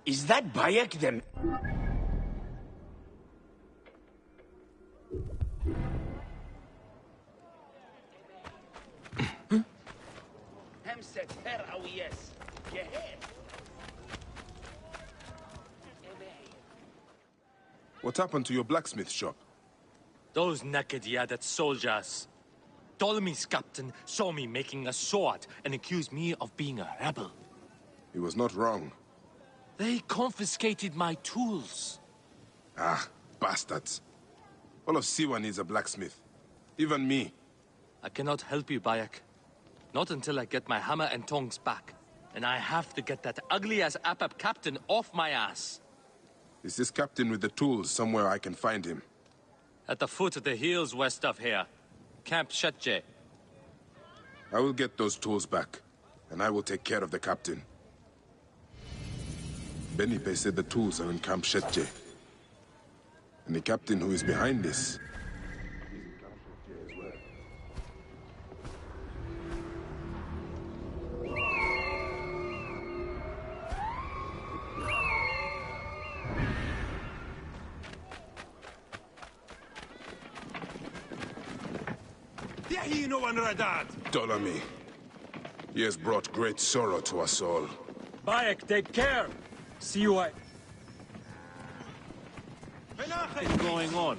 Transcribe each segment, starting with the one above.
Is that Bayek them? What happened to your blacksmith shop? Those naked-yaded soldiers. Ptolemy's captain saw me making a sword and accused me of being a rebel. He was not wrong. They confiscated my tools. Ah, bastards. All of Siwa needs a blacksmith. Even me. I cannot help you, Bayek. Not until I get my hammer and tongs back. And I have to get that ugly-ass Apap captain off my ass. Is this captain with the tools somewhere I can find him? At the foot of the hills west of here. Camp Shetje. I will get those tools back, and I will take care of the captain. Benipe said the tools are in Camp Shetje. And the captain who is behind this... Ptolemy. He has brought great sorrow to us all. Bayek, take care! See you I... What's going on?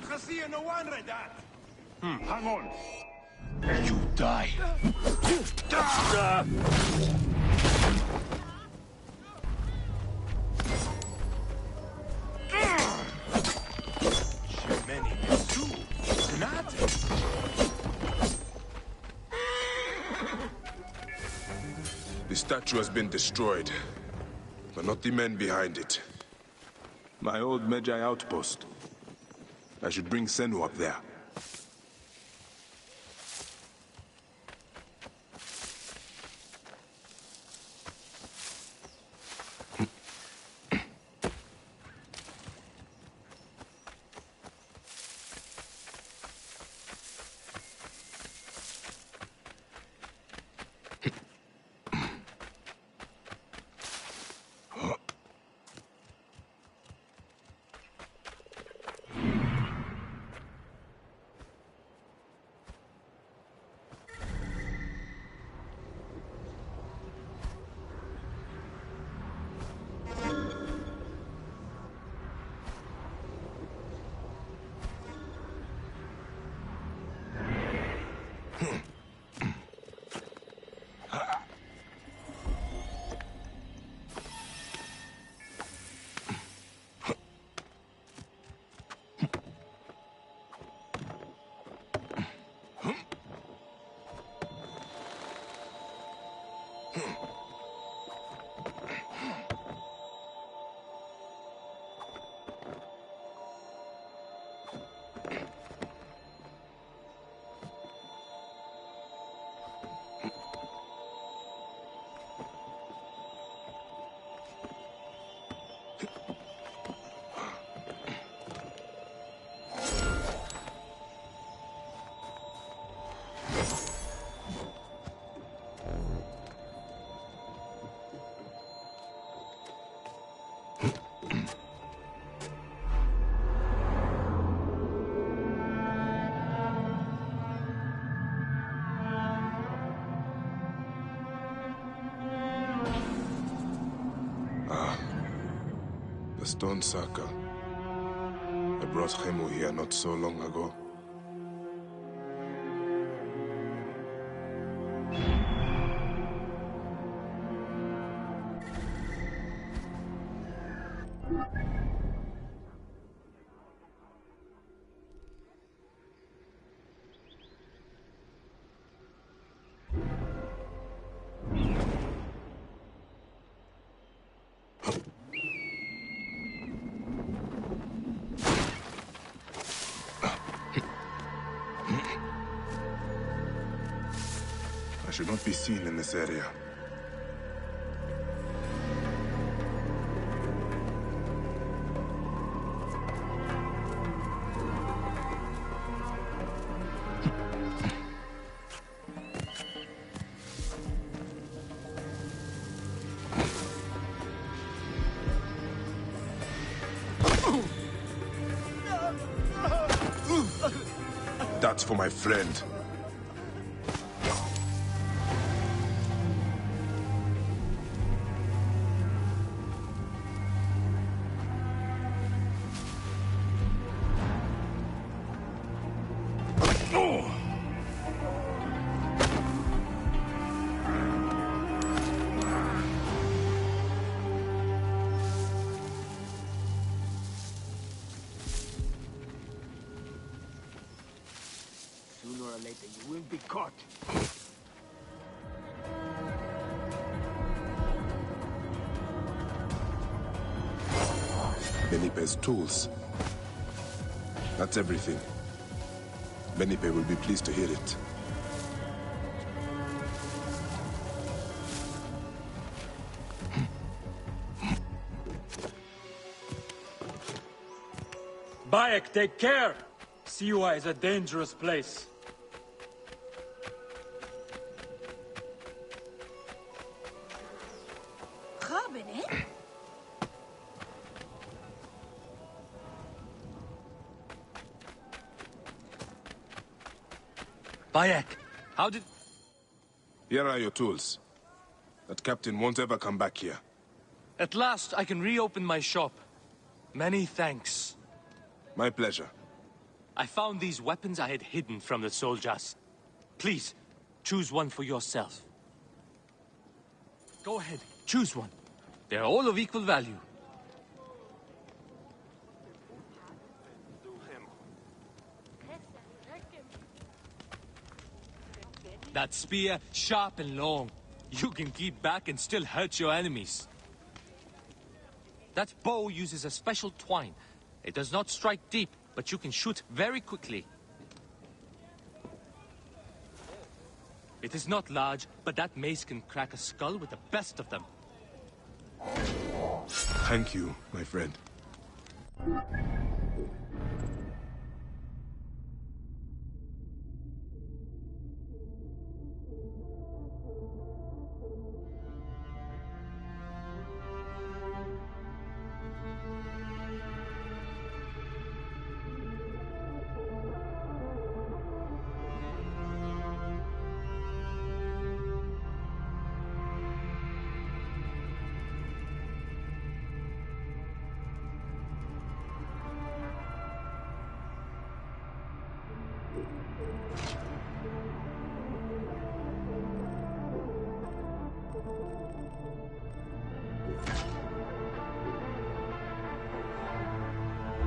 Hang on. You die. The statue has been destroyed, but not the men behind it. My old Medjay outpost. I should bring Senu up there. The stone circle. I brought Khemu here not so long ago. I should not be seen in this area. that for my friend. Sooner or later, you will be caught. Benipe's tools. That's everything. Benipe will be pleased to hear it. Bayek, take care! Siwa is a dangerous place. Bayek, how did... Here are your tools. That captain won't ever come back here. At last, I can reopen my shop. Many thanks. My pleasure. I found these weapons I had hidden from the soldiers. Please, choose one for yourself. Go ahead, choose one. They're all of equal value. That spear, sharp and long. You can keep back and still hurt your enemies. That bow uses a special twine. It does not strike deep, but you can shoot very quickly. It is not large, but that mace can crack a skull with the best of them. Thank you, my friend.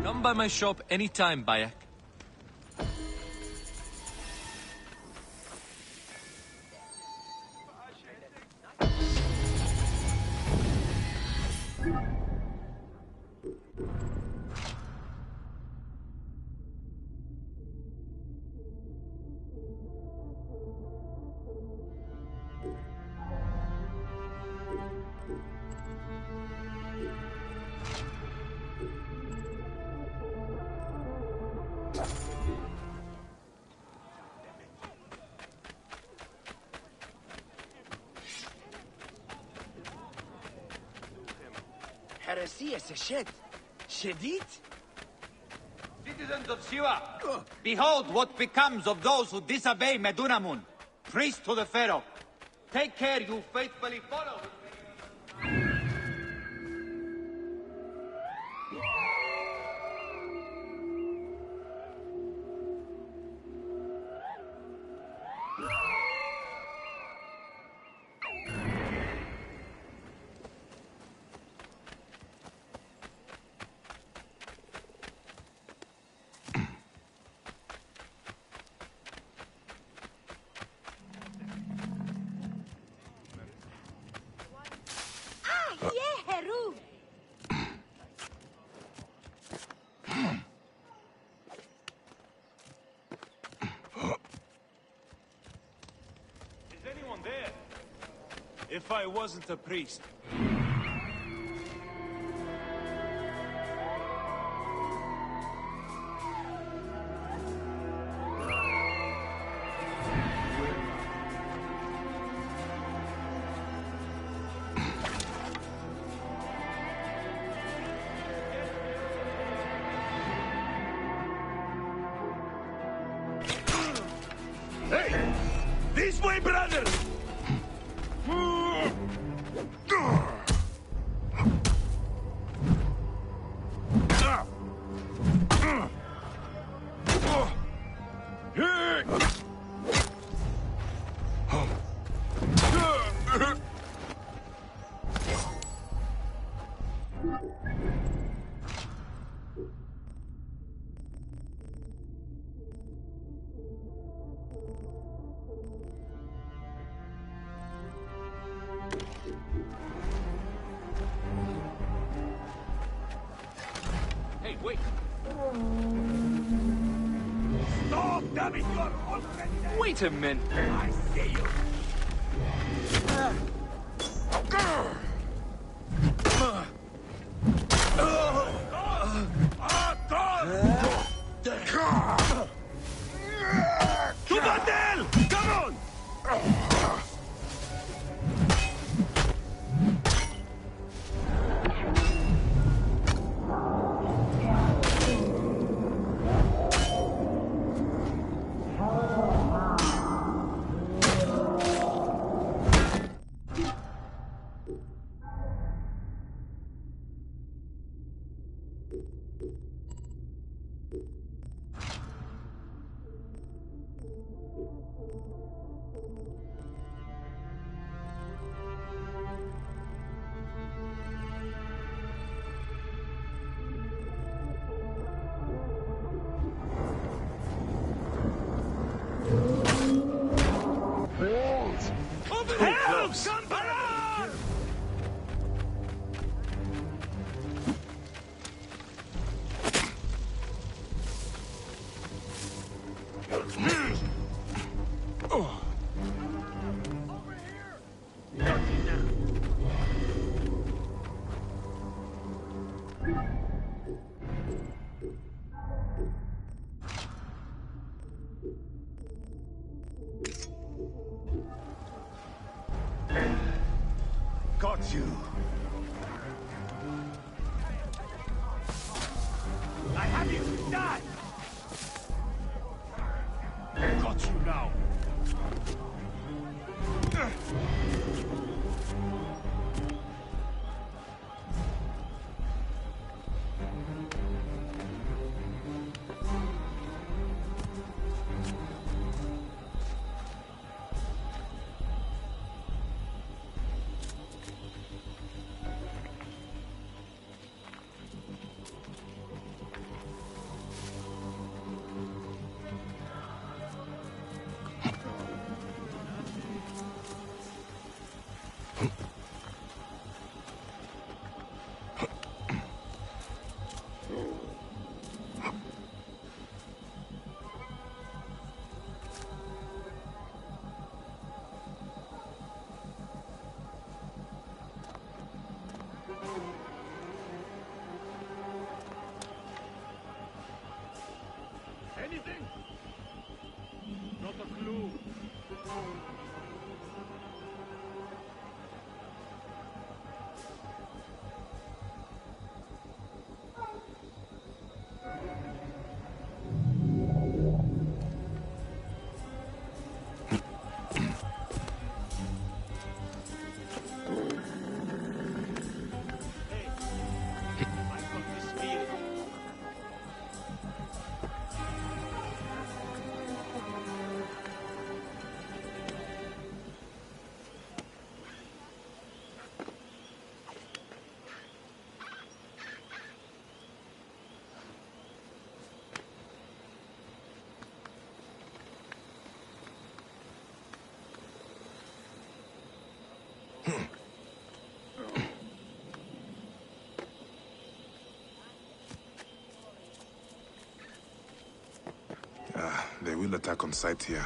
Come by my shop anytime, Bayek. Heresy shed. Shedit? Citizens of Siwa, behold what becomes of those who disobey Medunamun, priest to the Pharaoh. Take care you faithfully follow. If I wasn't a priest. Wait. Stop! Damn it, you're already there! Wait a minute. I see you! To battle! Come on! Help! Come around! Over here! Dirty now. Got you. I have you. Die. Got you now. Anything? Not a clue. Hey, I got this feeling. They will attack on sight here.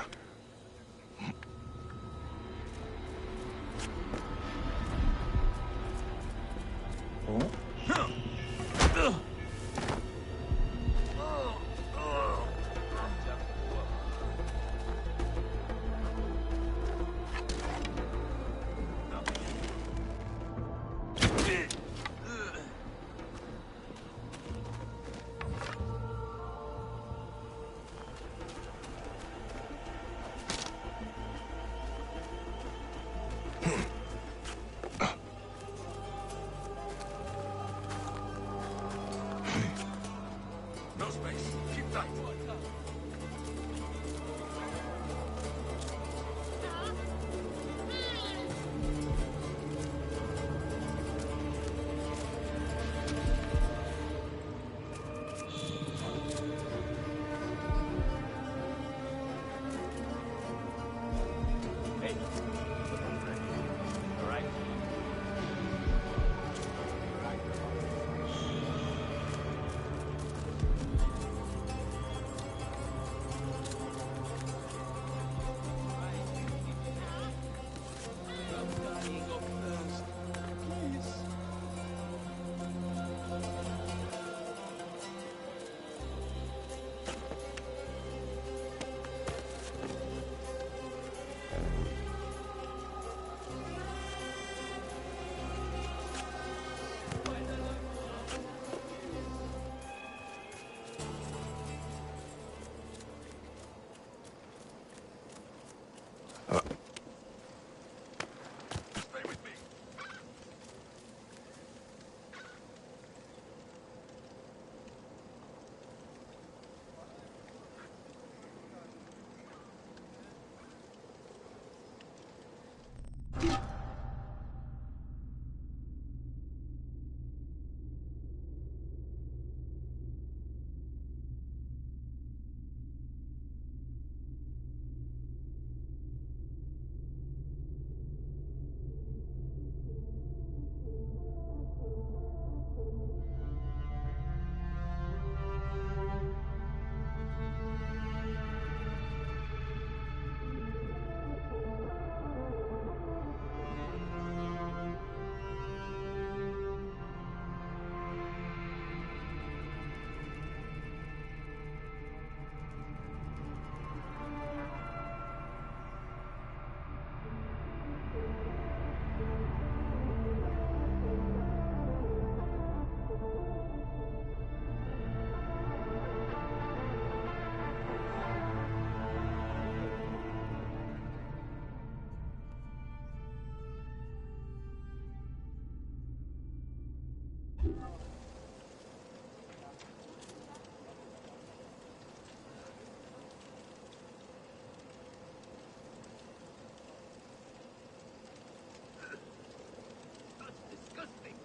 Disgusting.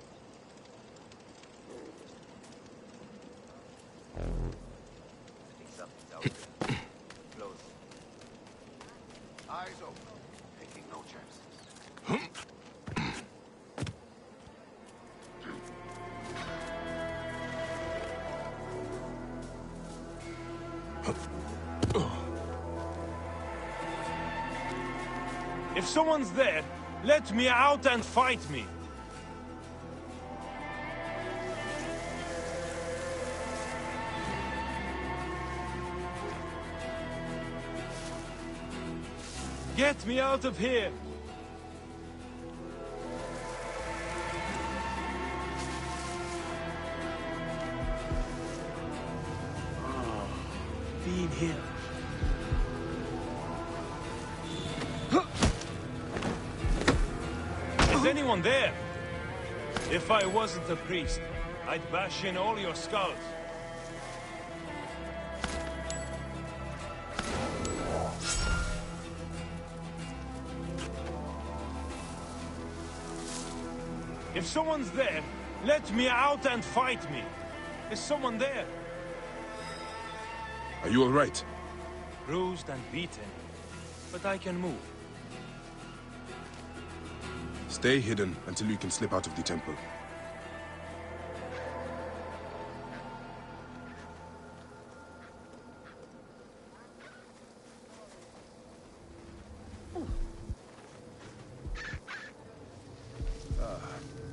I think something's out there. Close. Eyes open. Taking no chances. If someone's there, let me out and fight me. Get me out of here! Being here. Is anyone there? If I wasn't a priest, I'd bash in all your skulls. If someone's there, let me out and fight me. Is someone there? Are you all right? Bruised and beaten, but I can move. Stay hidden until you can slip out of the temple.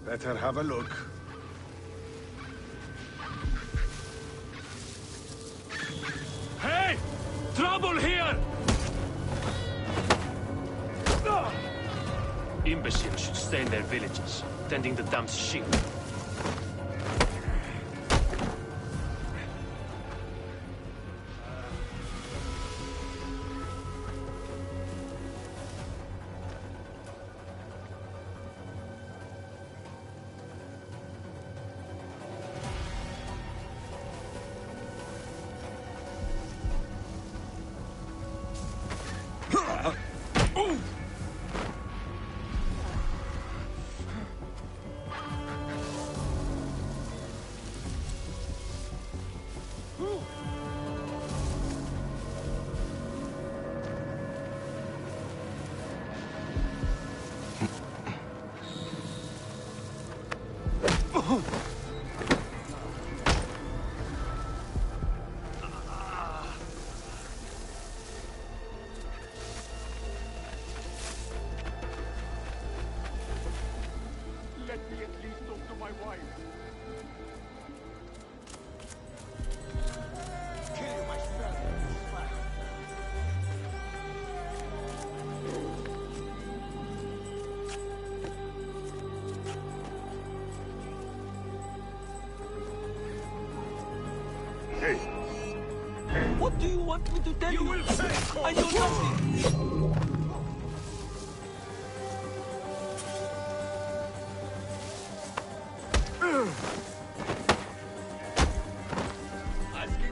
Better have a look. Hey! Trouble here! Imbeciles should stay in their villages, tending the damn sheep. Let me at least talk to my wife. Kill myself. Hey, What do you want me to tell you? you will pay! I know nothing.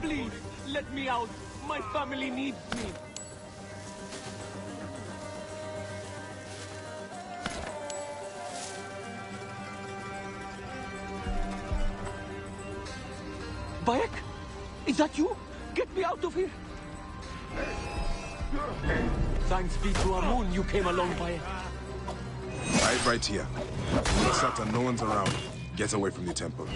Please, let me out. My family needs me. Bayek? Is that you? Get me out of here. Thanks be to Amun you came along, Bayek. Hide right here. Look certain no one's around. Get away from the temple.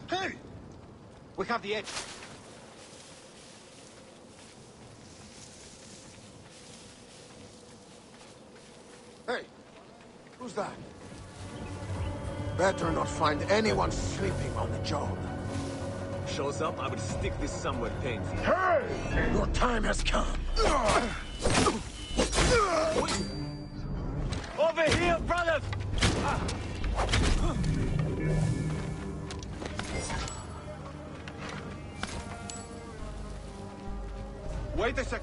Hey! We have the edge. Hey! Who's that? Better not find anyone sleeping on the job. Shows up, I will stick this somewhere painful. Hey! Your time has come. Over here, brother! Wait a sec.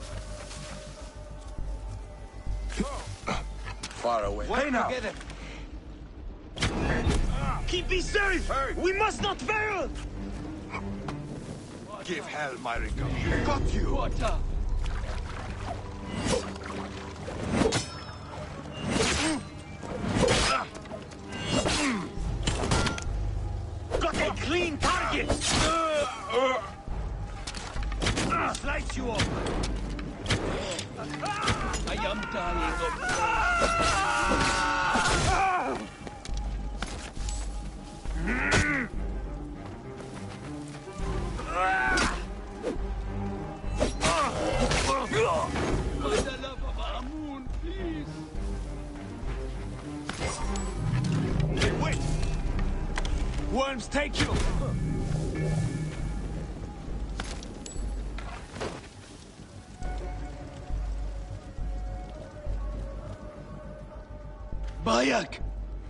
Far away. Work together. Keep me safe! Hey. We must not fail! Give hell my regard. Got you! Got a clean target! Slice you off! I am dying Hey, wait! Worms take you! Bayek,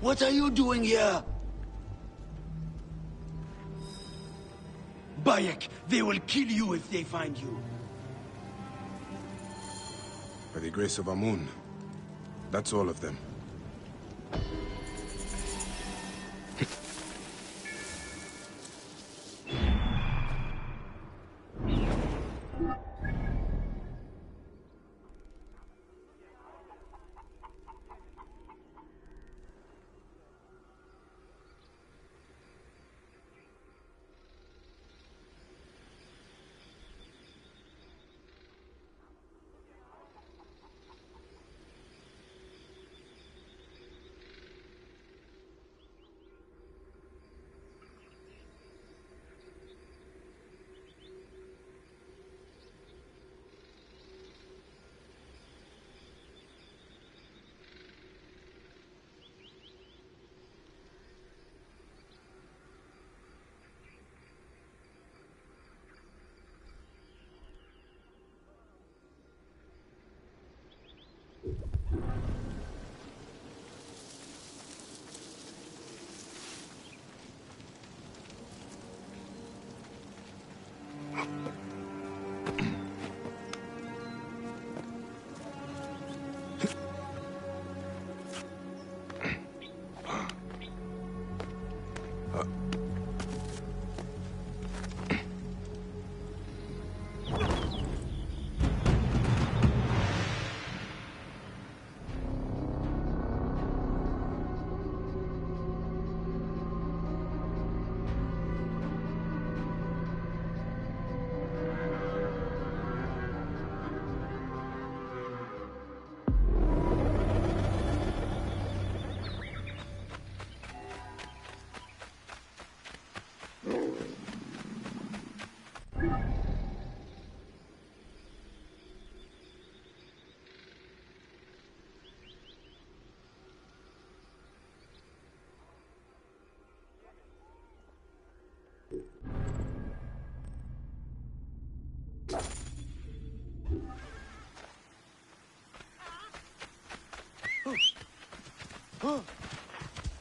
what are you doing here? Bayek, they will kill you if they find you. By the grace of Amun, that's all of them.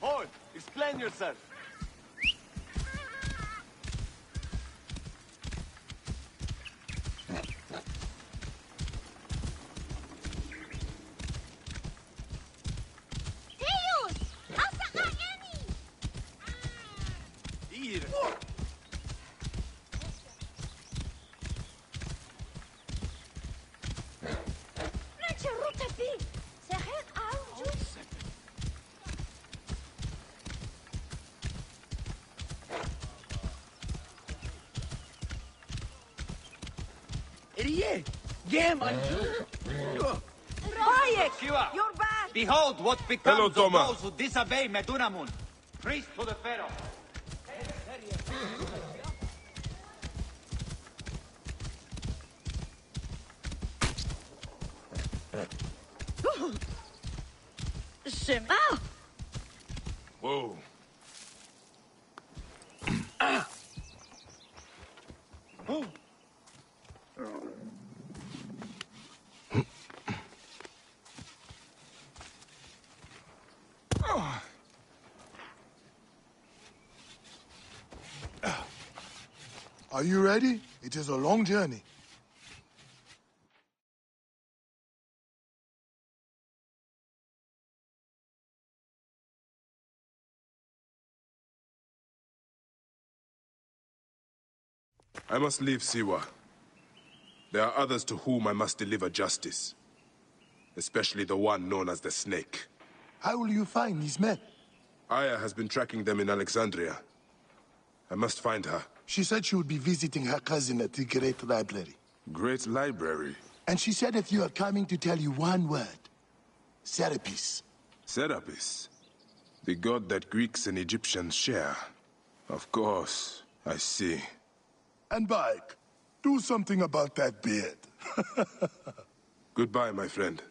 Hold! Explain yourself! Shiva, You're back! behold what becomes Hello, of Toma. those who disobey Medunamun, priest to the Pharaoh. Shema! Whoa. Are you ready? It is a long journey. I must leave Siwa. There are others to whom I must deliver justice. Especially the one known as the Snake. How will you find these men? Aya has been tracking them in Alexandria. I must find her. She said she would be visiting her cousin at the Great Library. Great Library? And she said if you are coming to tell you one word. Serapis. Serapis? The god that Greeks and Egyptians share. Of course, I see. And Bike, do something about that beard. Goodbye, my friend.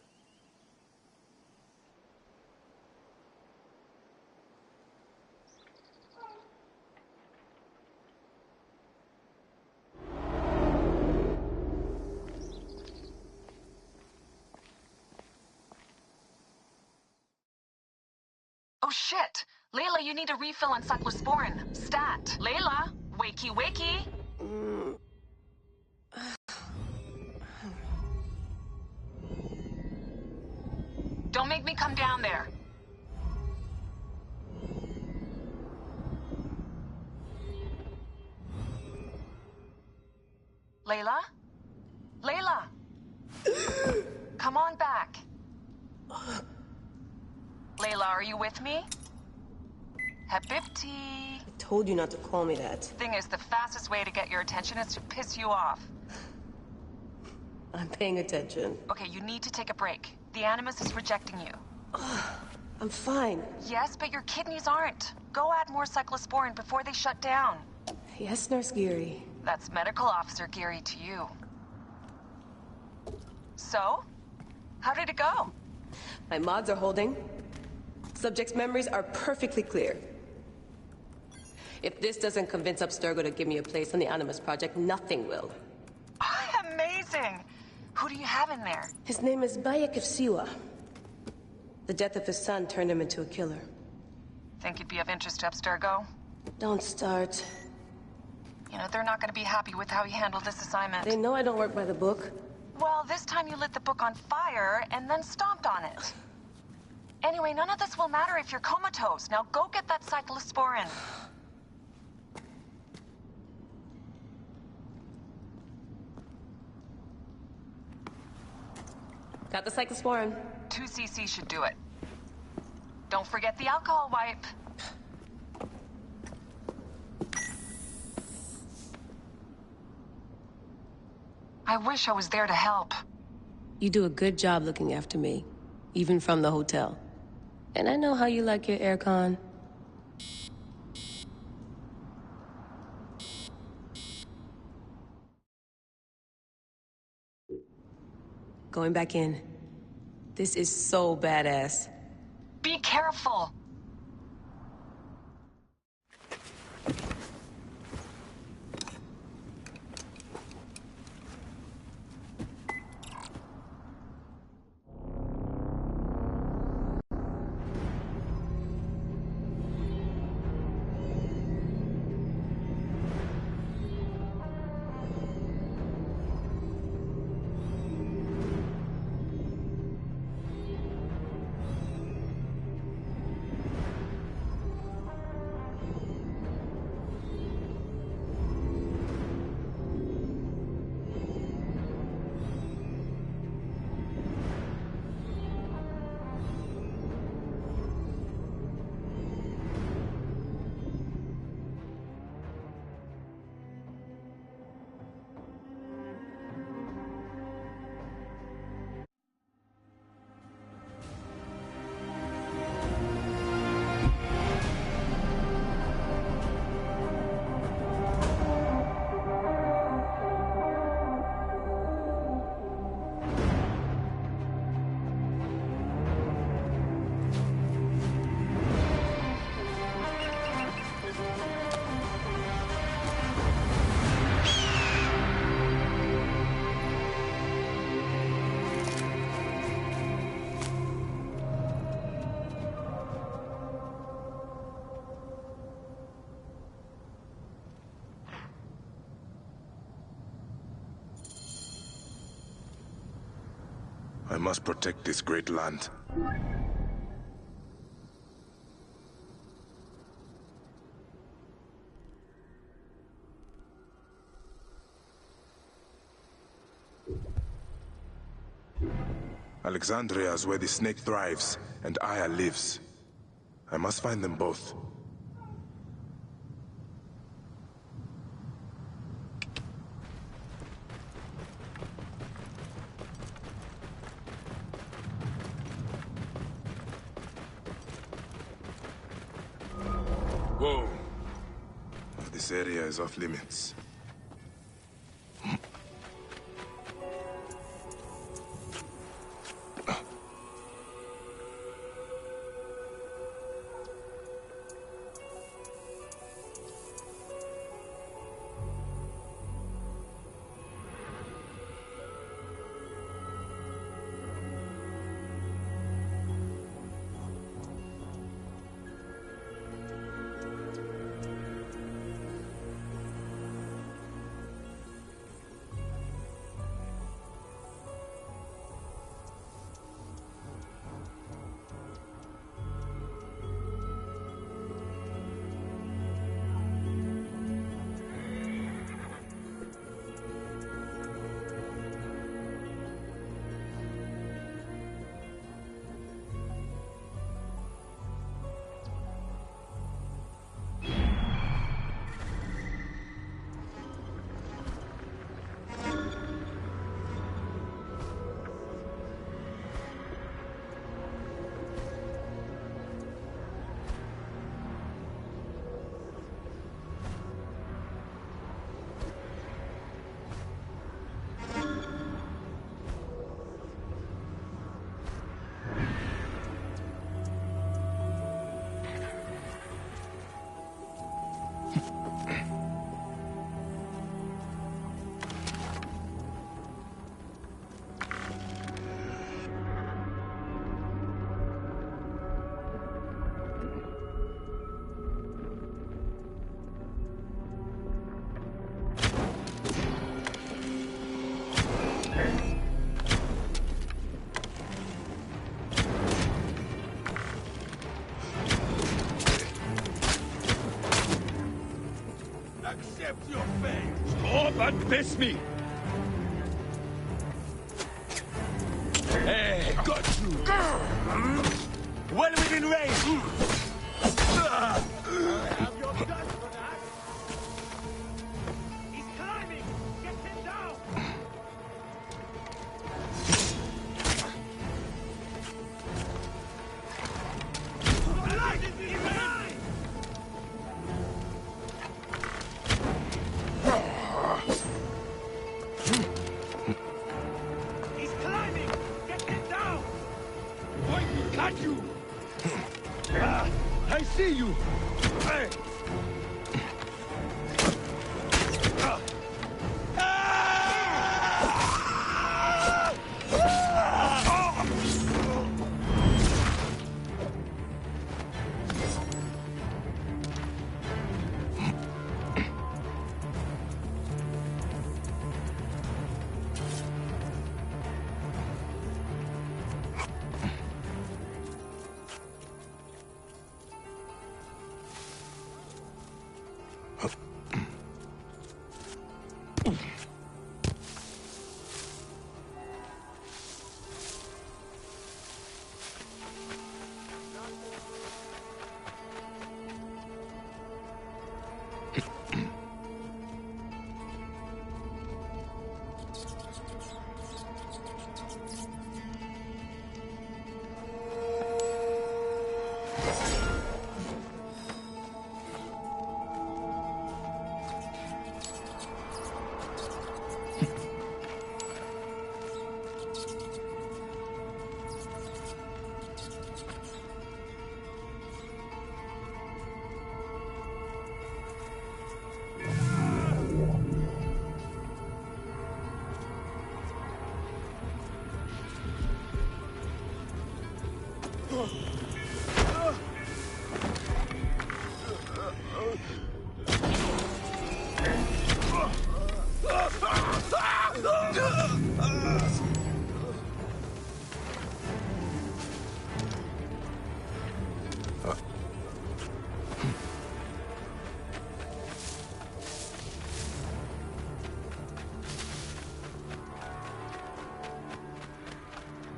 Oh shit! Layla, you need a refill on cyclosporin. Stat. Layla! Wakey wakey! Don't make me come down there. Layla? Layla! Come on back. Layla, are you with me? Habibti. I told you not to call me that. Thing is, the fastest way to get your attention is to piss you off. I'm paying attention. Okay, you need to take a break. The Animus is rejecting you. I'm fine. Yes, but your kidneys aren't. Go add more cyclosporin before they shut down. Yes, Nurse Geary. That's Medical Officer Geary to you. So? How did it go? My mods are holding. Subject's memories are perfectly clear. If this doesn't convince Abstergo to give me a place on the Animus Project, nothing will. Amazing! Who do you have in there? His name is Bayek of Siwa. The death of his son turned him into a killer. Think you'd be of interest to Abstergo? Don't start. You know, they're not going to be happy with how you handled this assignment. They know I don't work by the book. Well, this time you lit the book on fire and then stomped on it. Anyway, none of this will matter if you're comatose. Now go get that cyclosporin. Got the cyclosporin. 2 cc should do it. Don't forget the alcohol wipe. I wish I was there to help. You do a good job looking after me, even from the hotel. And I know how you like your aircon. Going back in. This is so badass. Be careful. I must protect this great land. Alexandria is where the snake thrives, and Aya lives. I must find them both. Whoa! This area is off limits. Accept your fate! Stop and piss me! Hey, got you! Well within range! Have your dust for that! He's climbing! Get him down! Light is in line! He's climbing! Get him down! Going to cut you! I see you! Hey!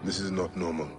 This is not normal.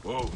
Whoa.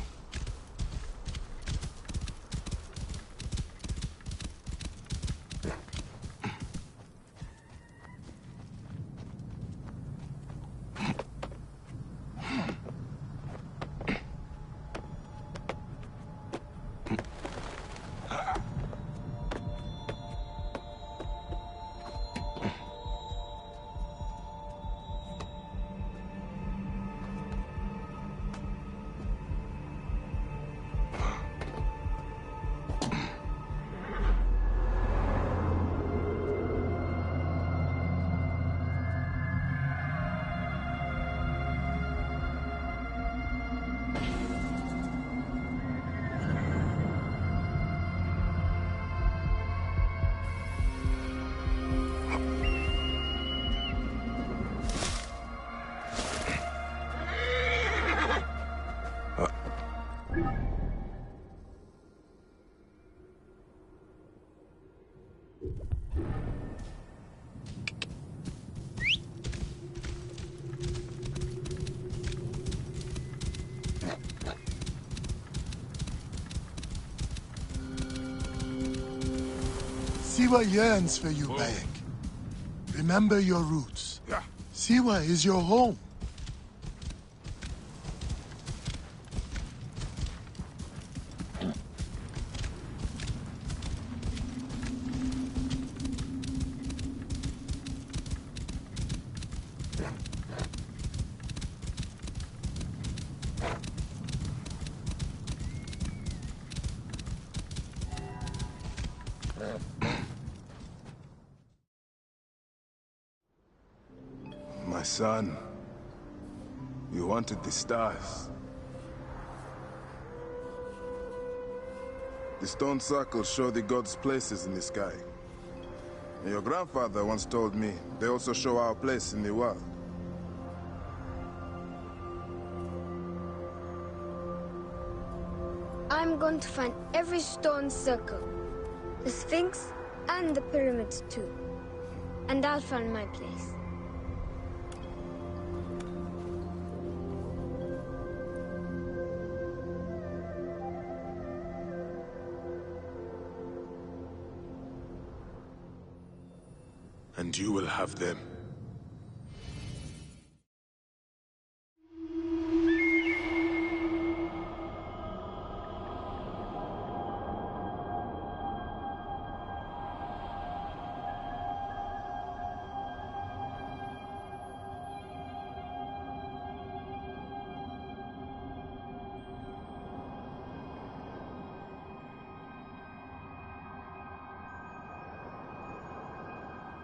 Siwa yearns for you, Bayek. Remember your roots. Yeah. Siwa is your home. My son, you wanted the stars. The stone circles show the gods' places in the sky. And your grandfather once told me they also show our place in the world. I'm going to find every stone circle, the Sphinx, and the pyramids too. And I'll find my place. And you will have them.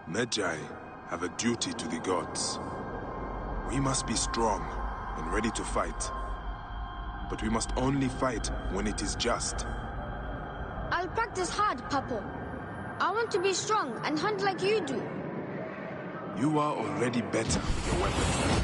Magi have a duty to the gods. We must be strong and ready to fight. But we must only fight when it is just. I'll practice hard, Papo. I want to be strong and hunt like you do. You are already better with your weapons.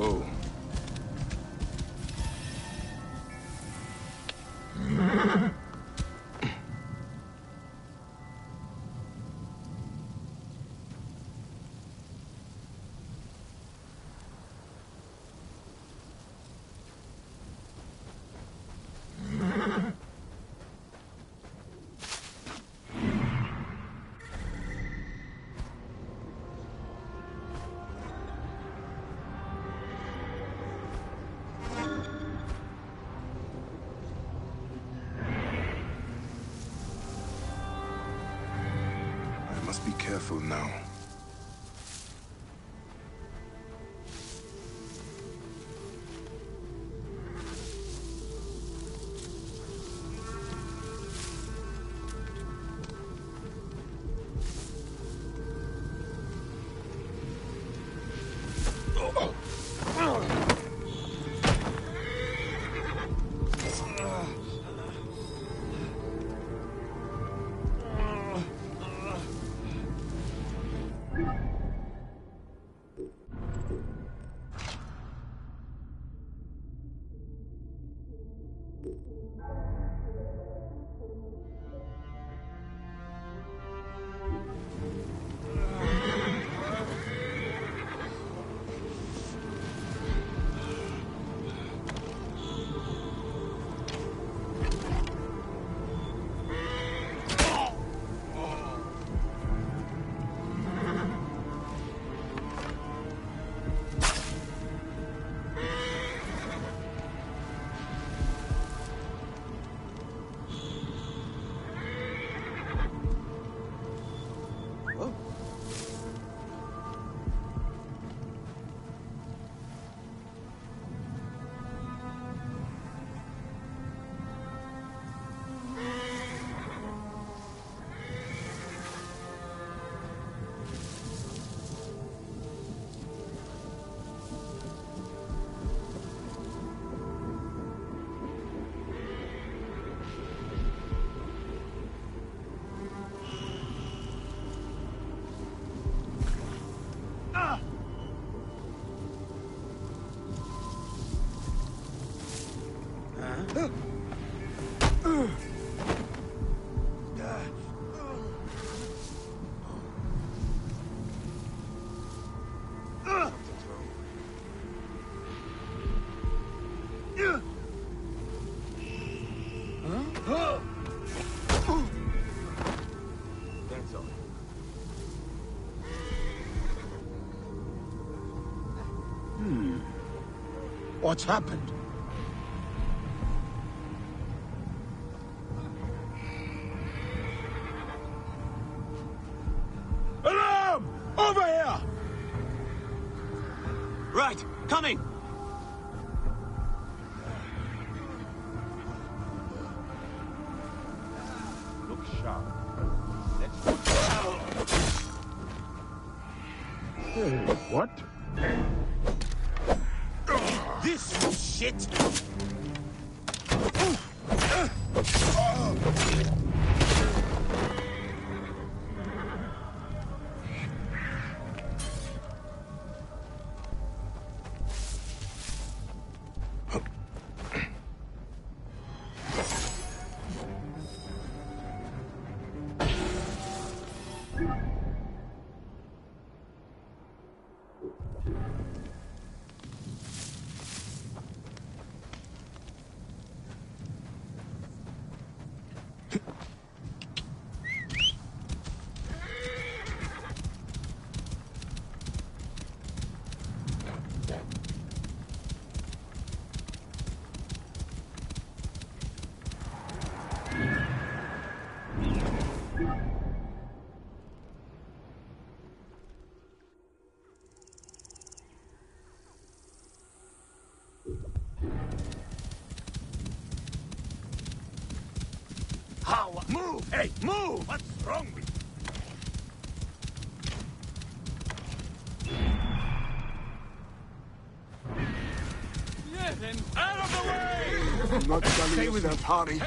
Oh. careful now. That's all. What's happened? Alarm! Over here! Right, coming! Look sharp. Hey, what? This shit! How? Move! Hey, move! What's wrong with you? Yeah, then out of the way! Do not sully yourself, Harry.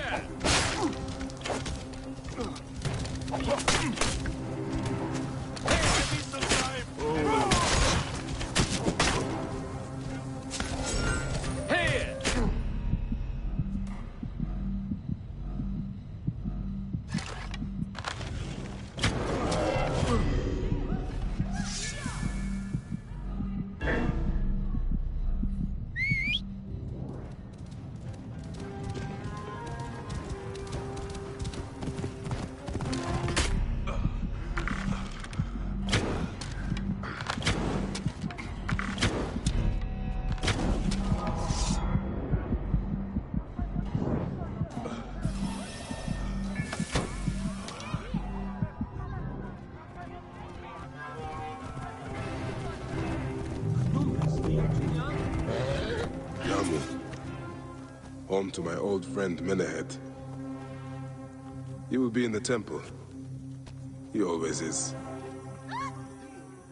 home to my old friend Menehet. He will be in the temple. He always is.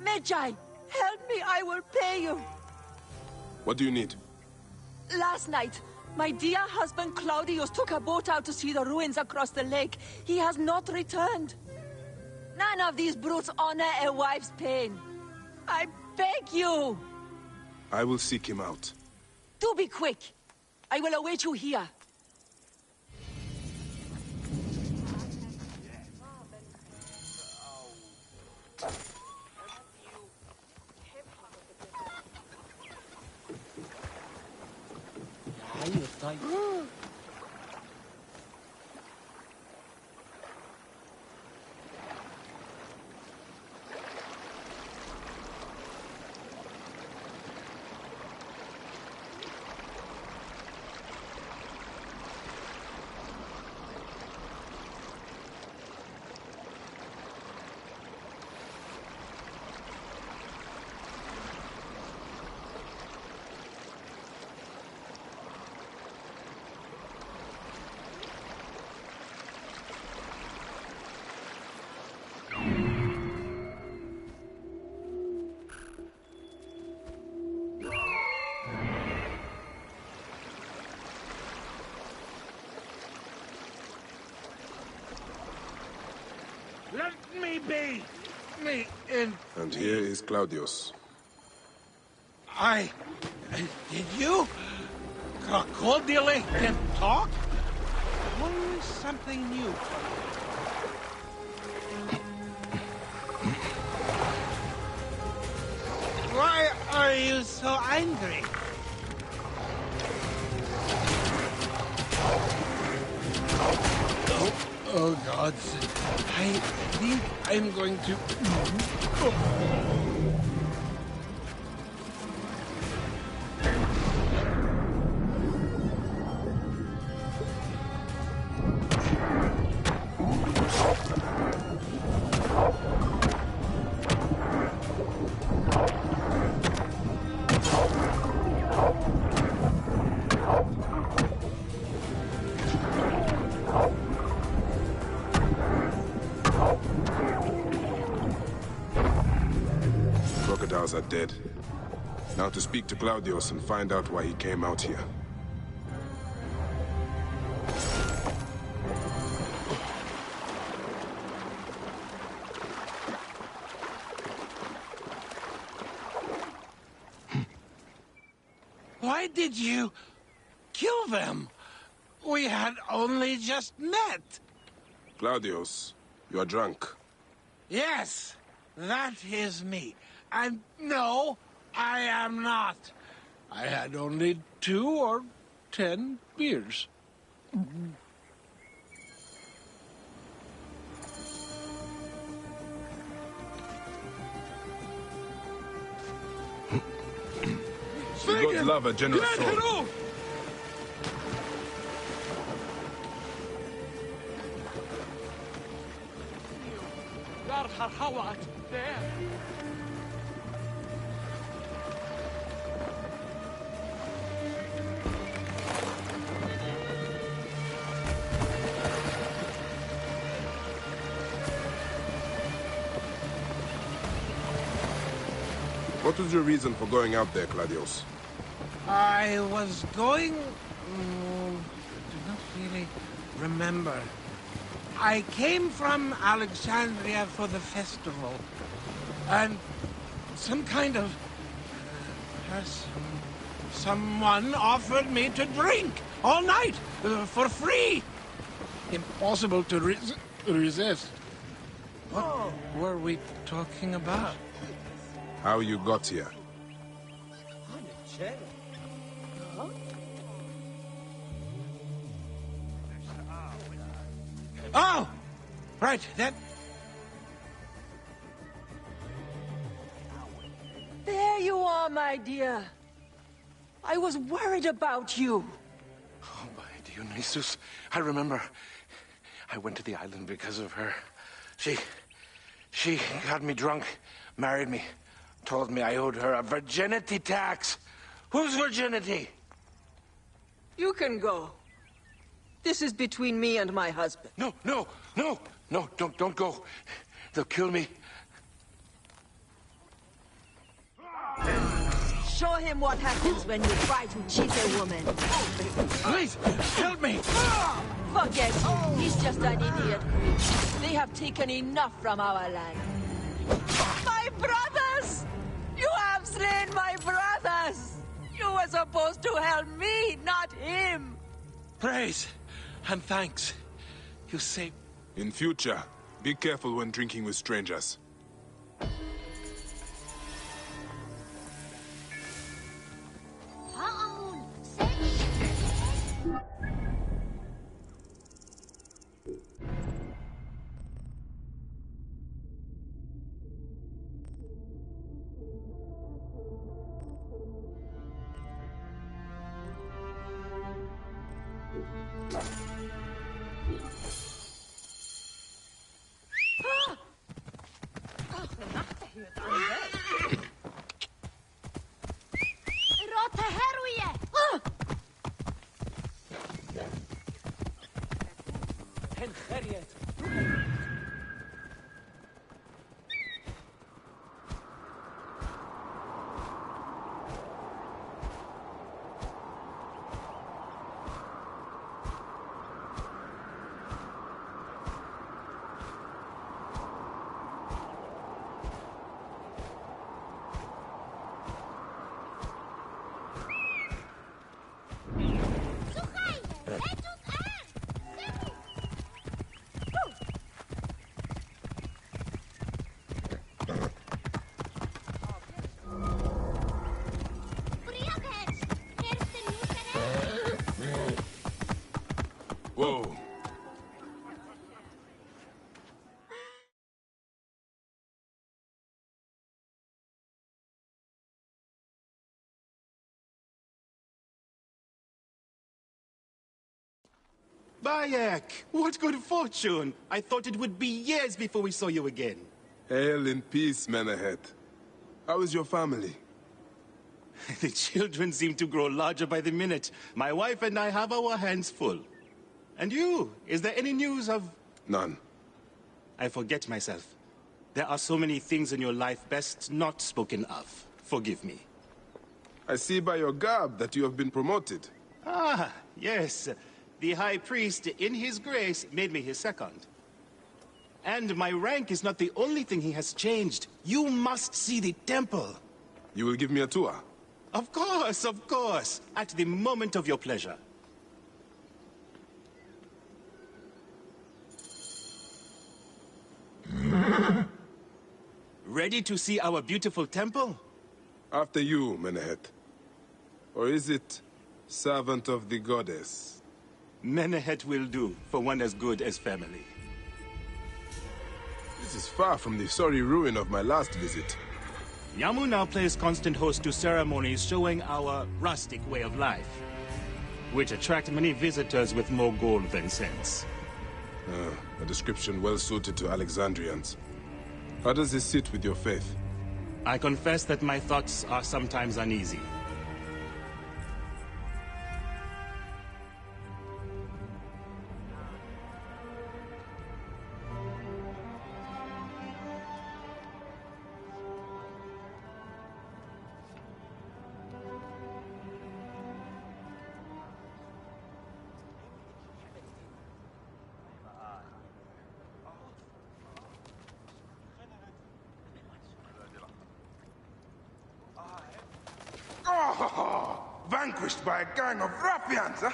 Medjay, help me, I will pay you. What do you need? Last night, my dear husband Claudius took a boat out to see the ruins across the lake. He has not returned. None of these brutes honor a wife's pain. I beg you. I will seek him out. Do be quick. I will await you here. Let me be! Me in... And here is Claudius. Did you? Crocodile can talk? Always something new. Why are you so angry? Oh, God. I think I'm going to... Crocodiles are dead. Now to speak to Claudius and find out why he came out here. Why did you kill them? We had only just met. Claudius, you are drunk. Yes, that is me. And no, I am not. I had only 2 or 10 beers. The gods love a generous soul. What was your reason for going out there, Claudius? I was going... do not really remember. I came from Alexandria for the festival. And some kind of person, someone offered me to drink all night for free. Impossible to resist. What were we talking about? How you got here? Oh! Right, that... There you are, my dear. I was worried about you. Oh, my Dionysus. I remember. I went to the island because of her. She got me drunk, married me, told me I owed her a virginity tax. Whose virginity? You can go. This is between me and my husband. No, don't go. They'll kill me. Show him what happens when you try to cheat a woman. Please, help me! Forget him. He's just an idiot. They have taken enough from our land. My brothers! You have slain my brothers! You were supposed to help me, not him! Praise and thanks. You saved... In future, be careful when drinking with strangers. Whoa. Bayek, what good fortune! I thought it would be years before we saw you again. Hail in peace, Menehet. How is your family? The children seem to grow larger by the minute. My wife and I have our hands full. And you, is there any news of... None. I forget myself. There are so many things in your life best not spoken of. Forgive me. I see by your garb that you have been promoted. Ah, yes. The High Priest, in his grace, made me his second. And my rank is not the only thing he has changed. You must see the temple. You will give me a tour? Of course, of course. At the moment of your pleasure. Ready to see our beautiful temple? After you, Menehet. Or is it servant of the goddess? Menehet will do for one as good as family. This is far from the sorry ruin of my last visit. Yamu now plays constant host to ceremonies showing our rustic way of life, which attract many visitors with more gold than sense. A description well suited to Alexandrians. How does this sit with your faith? I confess that my thoughts are sometimes uneasy. Vanquished by a gang of ruffians, huh?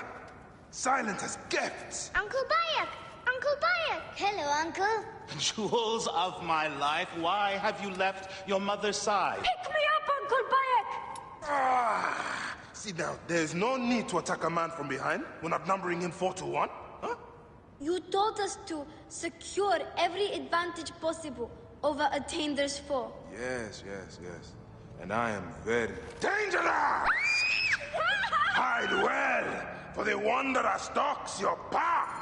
Silent as gifts. Uncle Bayek! Uncle Bayek! Hello, Uncle. Jewels of my life, why have you left your mother's side? Pick me up, Uncle Bayek! See now, there is no need to attack a man from behind. We're not numbering him 4-1, huh? You taught us to secure every advantage possible over a Tainder's foe. Yes. And I am very dangerous! Hide well, for the wanderer stalks your path!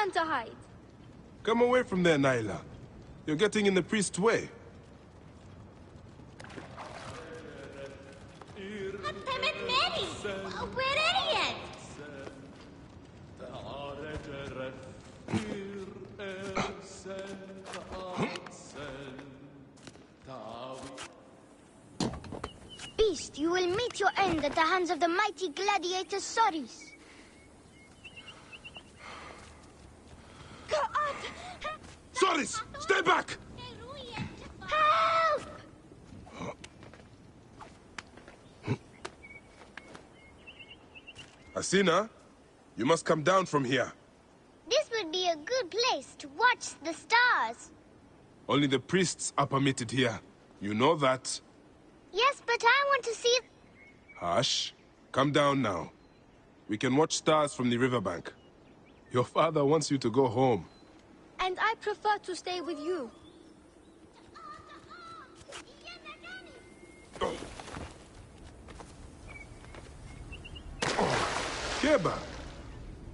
time to hide. Come away from there, Naila. You're getting in the priest's way. We're idiots! Beast, you will meet your end at the hands of the mighty gladiator Soris. Soris! Stay back! Help! Asina, you must come down from here. This would be a good place to watch the stars. Only the priests are permitted here. You know that. Yes, but I want to see... Hush. Come down now. We can watch stars from the riverbank. Your father wants you to go home. And I prefer to stay with you. Keba,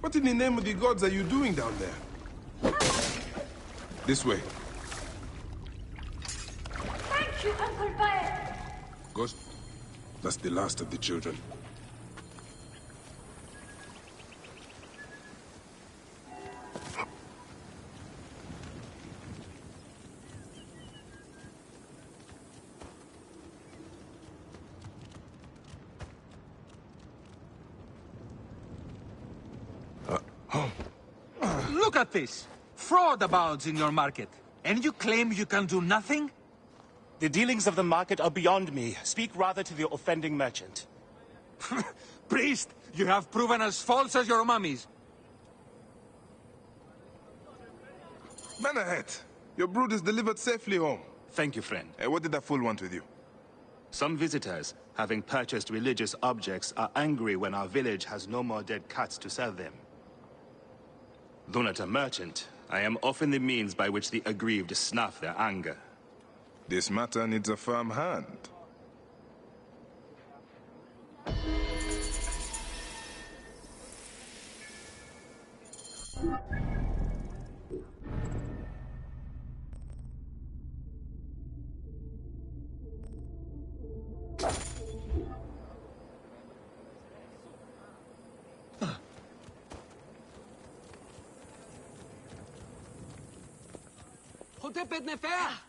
what in the name of the gods are you doing down there? This way. Thank you, Uncle Bear. Ghost, that's the last of the children. Look at this! Fraud abounds in your market. And you claim you can do nothing? The dealings of the market are beyond me. Speak rather to the offending merchant. Priest, you have proven as false as your mummies. Man ahead. Your brood is delivered safely home. Thank you, friend. What did that fool want with you? Some visitors, having purchased religious objects, are angry when our village has no more dead cats to sell them. Though not a merchant, I am often the means by which the aggrieved snuff their anger. This matter needs a firm hand. خطبت نفاح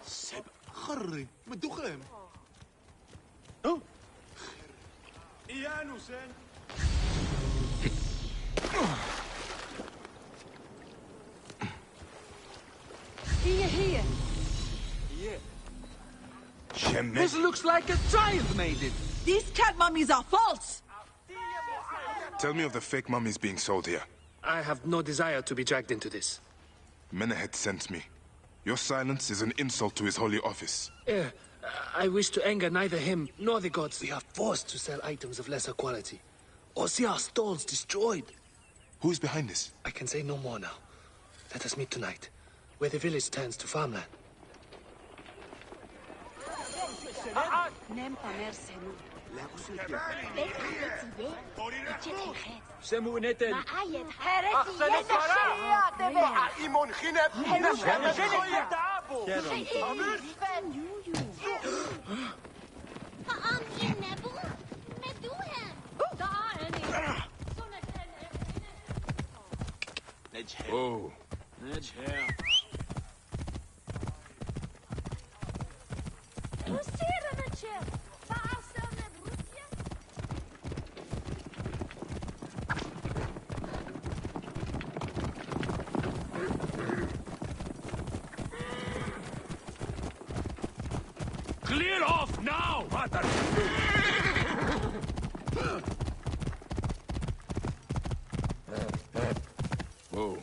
سب خري مدوخم إيانو سن Here. This looks like a child made it. These cat mummies are false. Tell me of the fake mummies being sold here. I have no desire to be dragged into this. Menehet sent me. Your silence is an insult to his holy office. I wish to anger neither him nor the gods. We are forced to sell items of lesser quality, or see our stalls destroyed. Who is behind this? I can say no more now. Let us meet tonight, where the village turns to farmland. سمو نتن أحسن إيمون خنب Oh. Clear off now! Whoa.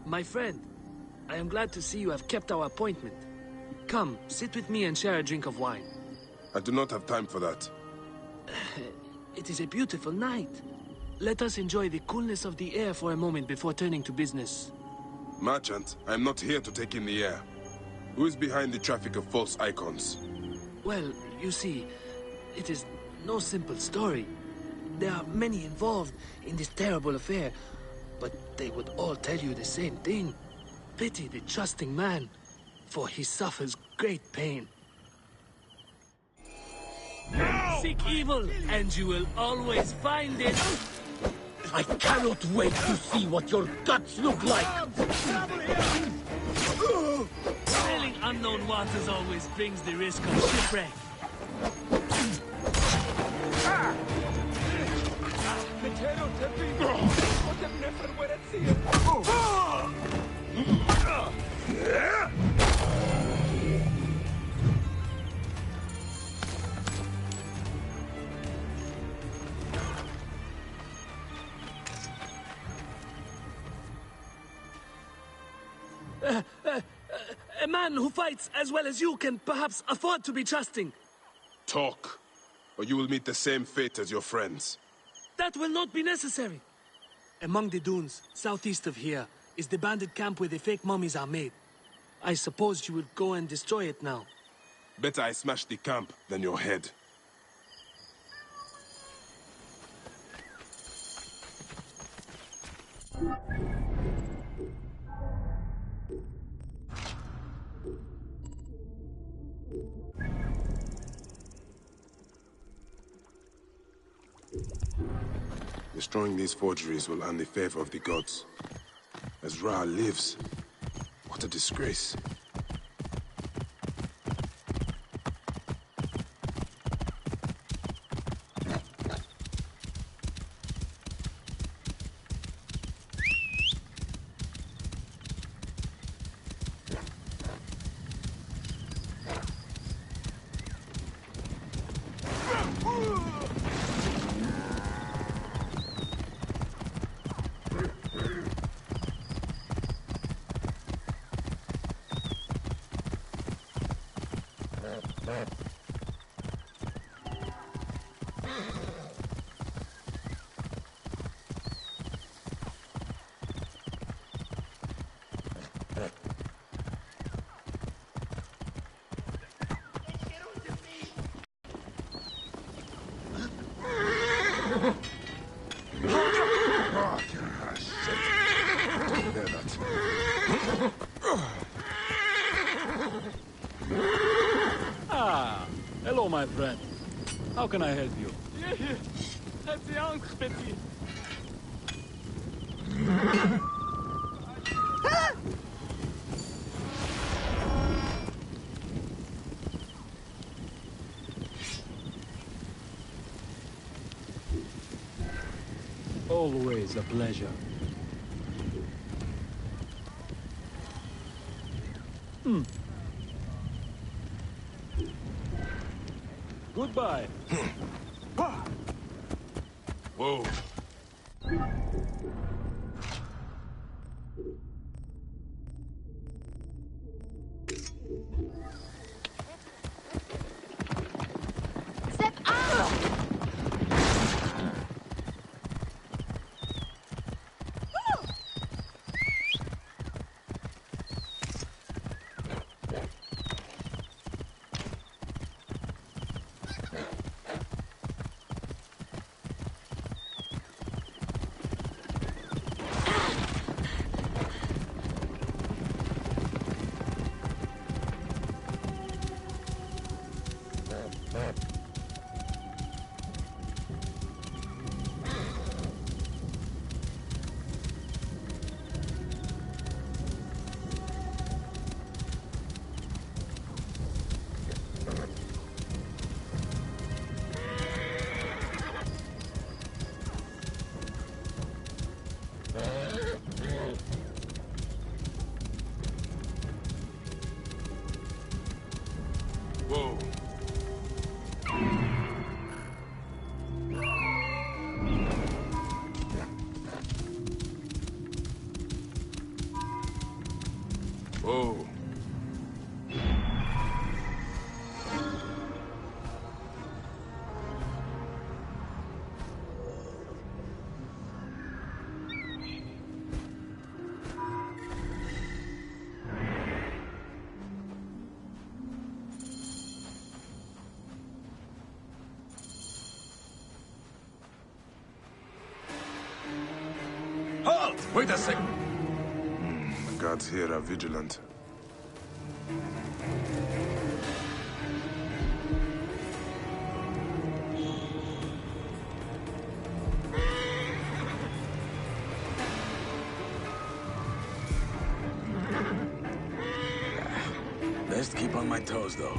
My friend, I am glad to see you have kept our appointment. Come, sit with me and share a drink of wine. I do not have time for that. It is a beautiful night. Let us enjoy the coolness of the air for a moment before turning to business. Merchant, I am not here to take in the air. Who is behind the traffic of false icons? Well, you see, it is no simple story. There are many involved in this terrible affair, but they would all tell you the same thing. Pity the trusting man, for he suffers great pain. Seek evil, and you will always find it. I cannot wait to see what your guts look like! Sailing unknown waters always brings the risk of shipwreck. A man who fights as well as you can perhaps afford to be trusting. Talk, or you will meet the same fate as your friends. That will not be necessary. Among the dunes, southeast of here, is the bandit camp where the fake mummies are made. I suppose you will go and destroy it now. Better I smash the camp than your head. Destroying these forgeries will earn the favor of the gods. As Ra lives, what a disgrace. Ah, hello, my friend. How can I help you? Always a pleasure. Goodbye. Whoa. Step out! Oh. Halt! Wait a second. The guards here are vigilant. Best keep on my toes, though.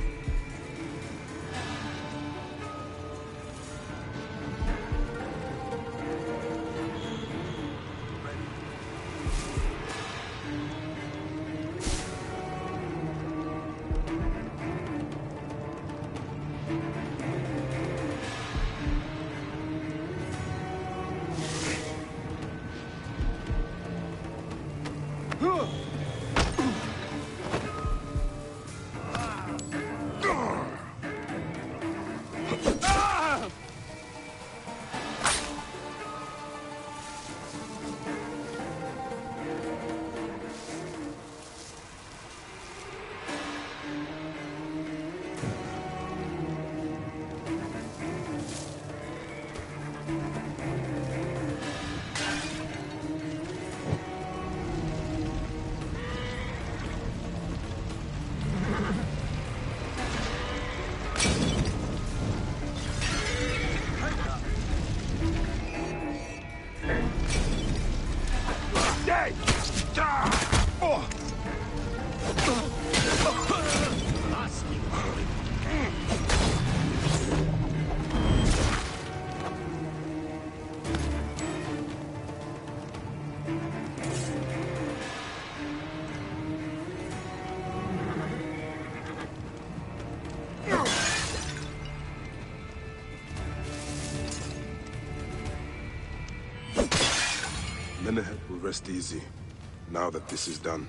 Menehet will rest easy, now that this is done.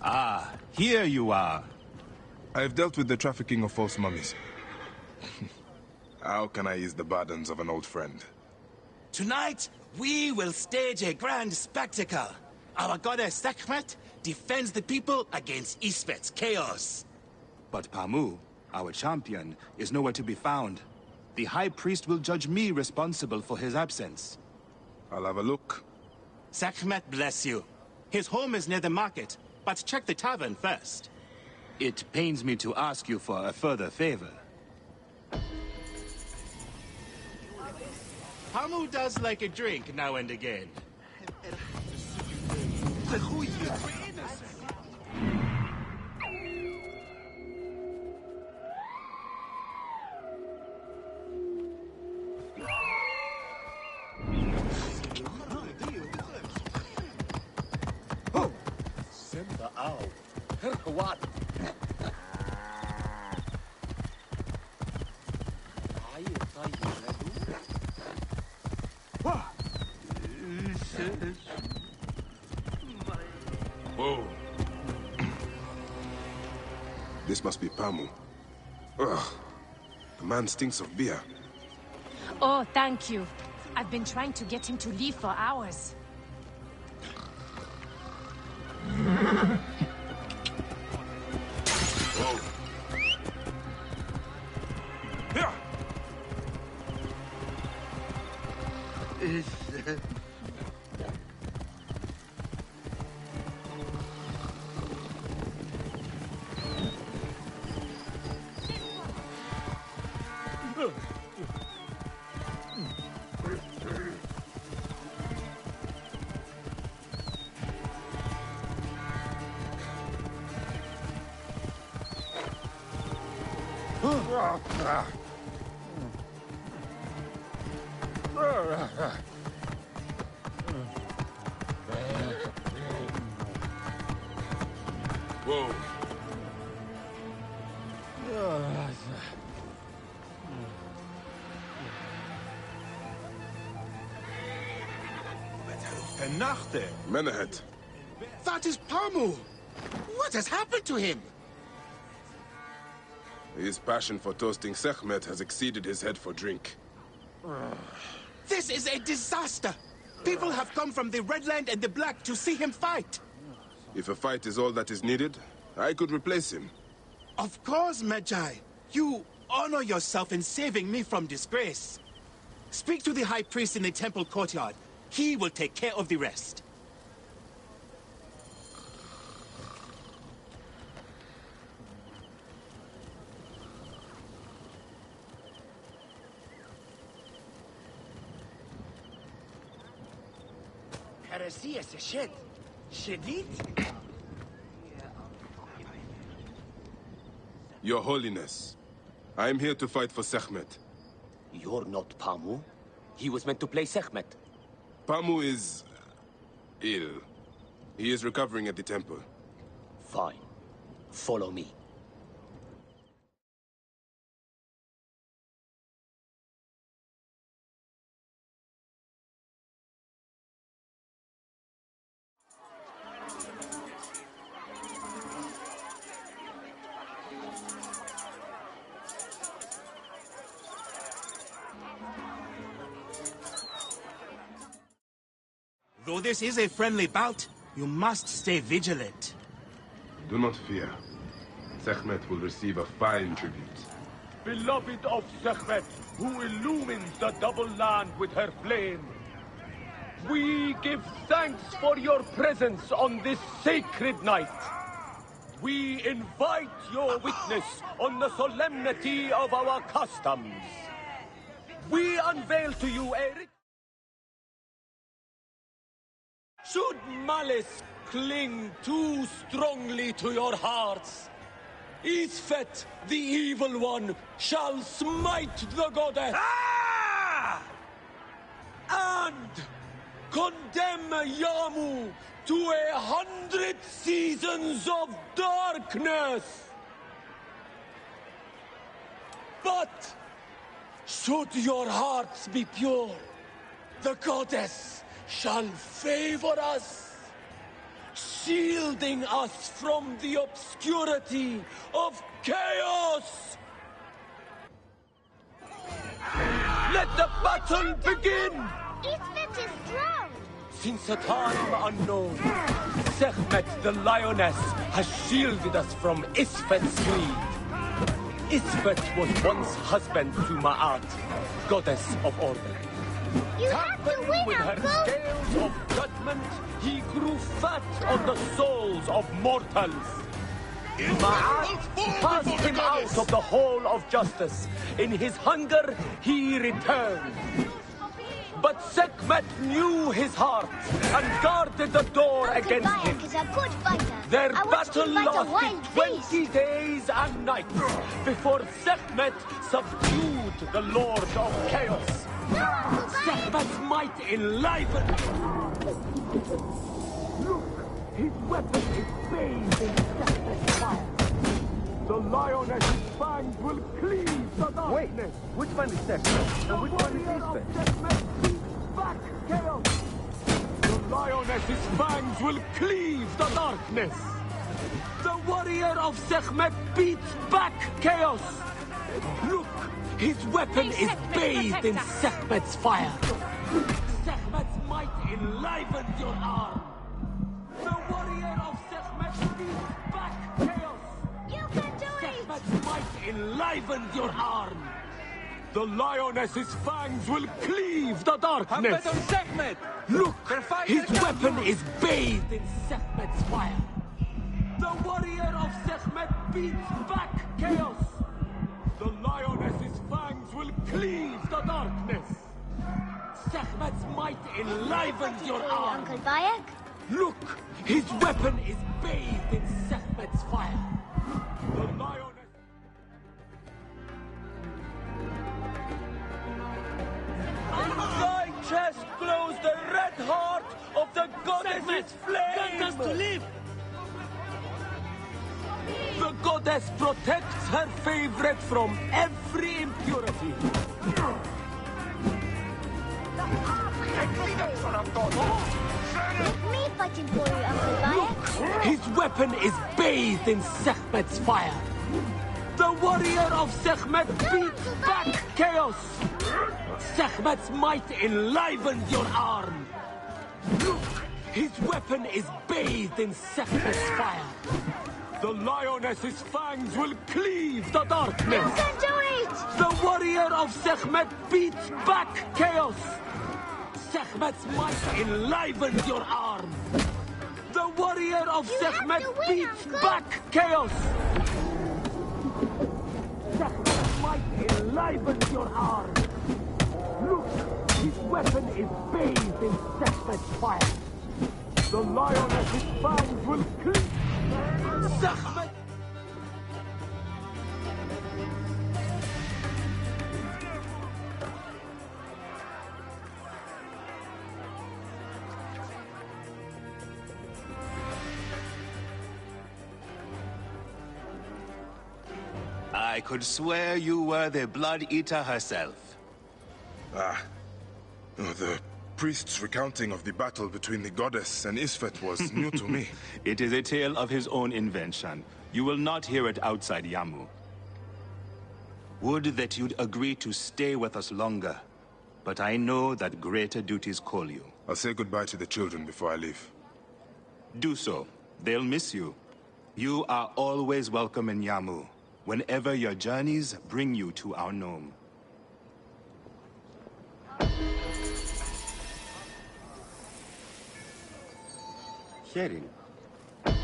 Ah, here you are. I have dealt with the trafficking of false mummies. How can I ease the burdens of an old friend? Tonight, we will stage a grand spectacle. Our goddess Sekhmet defends the people against Isfet's chaos. But Pamu, our champion, is nowhere to be found. The High Priest will judge me responsible for his absence. I'll have a look. Sekhmet bless you. His home is near the market, but check the tavern first. It pains me to ask you for a further favor. Pamu does like a drink now and again. what? Whoa. This must be Pamu. Ugh. The man stinks of beer. Oh, thank you. I've been trying to get him to leave for hours. Whoa. Whoa. Menahet. That is Pamu! What has happened to him? His passion for toasting Sekhmet has exceeded his head for drink. This is a disaster! People have come from the Red Land and the Black to see him fight! If a fight is all that is needed, I could replace him. Of course, Magi. You honor yourself in saving me from disgrace. Speak to the High Priest in the temple courtyard. He will take care of the rest. Your Holiness, I am here to fight for Sekhmet. You're not Pamu. He was meant to play Sekhmet. Pamu is ill. He is recovering at the temple. Fine. Follow me. Though this is a friendly bout, you must stay vigilant. Do not fear. Sekhmet will receive a fine tribute. Beloved of Sekhmet, who illumines the double land with her flame, we give thanks for your presence on this sacred night. We invite your witness on the solemnity of our customs. We unveil to you a... Should malice cling too strongly to your hearts, Isfet, the evil one, shall smite the goddess and condemn Yamu to 100 seasons of darkness. But should your hearts be pure, the goddess shall favor us, shielding us from the obscurity of chaos. Let the battle begin! Isfet is strong! Since a time unknown, Sekhmet the lioness has shielded us from Isfet's greed. Isfet was once husband to Ma'at, goddess of order. You have to win, with Uncle! her scales of judgment, he grew fat on the souls of mortals. Ma'at cast him out of the hall of justice. In his hunger, he returned. But Sekhmet knew his heart and guarded the door against him. Is a good fighter. Their I watched battle him fight a lasted wild 20 days and nights before Sekhmet subdued the Lord of Chaos. Sekhmet's might enlivened. His weapon is bathed in Sekhmet's fire. The lioness's fangs will cleave the darkness. Wait, which one is Sekhmet and which one is Isfet? Sekhmet beats back chaos. The lioness's fangs will cleave the darkness. The warrior of Sekhmet beats back chaos. Look, his weapon is bathed in Sekhmet's fire. Sekhmet's might enlivens your arm. The warrior of Sekhmet beats back chaos. You can do it! Sekhmet's might enlivens your arm. The lioness's fangs will cleave the darkness. Sekhmet! Look, his weapon is bathed in Sekhmet's fire. The warrior of Sekhmet beats back chaos. The lioness's fangs will cleave the darkness. Sekhmet's might enlivens your arm. Uncle Bayek? Look, his weapon is bathed in Sekhmet's fire. The lioness... In thy chest glows the red heart of the goddess's flame! Grant us to live! The goddess protects her favorite from every impurity. Me fighting for you, Uncle Bayek. His weapon is bathed in Sekhmet's fire. The warrior of Sekhmet beats back chaos. Sekhmet's might enlivens your arm. Look, his weapon is bathed in Sekhmet's fire. The lioness's fangs will cleave the darkness. You can do it! The warrior of Sekhmet beats back chaos. Sekhmet's might enlivens your arm. The warrior of Sekhmet beats back chaos. Sekhmet's might enlivens your arm. Look, his weapon is bathed in Sekhmet's fire. The lioness's fangs will cleave. Sekhmet! I could swear you were the Blood Eater herself. The priest's recounting of the battle between the goddess and Isfet was new to me. It is a tale of his own invention. You will not hear it outside Yamu. Would that you'd agree to stay with us longer, but I know that greater duties call you. I'll say goodbye to the children before I leave. Do so. They'll miss you. You are always welcome in Yamu, whenever your journeys bring you to our gnome. Hearing. Keep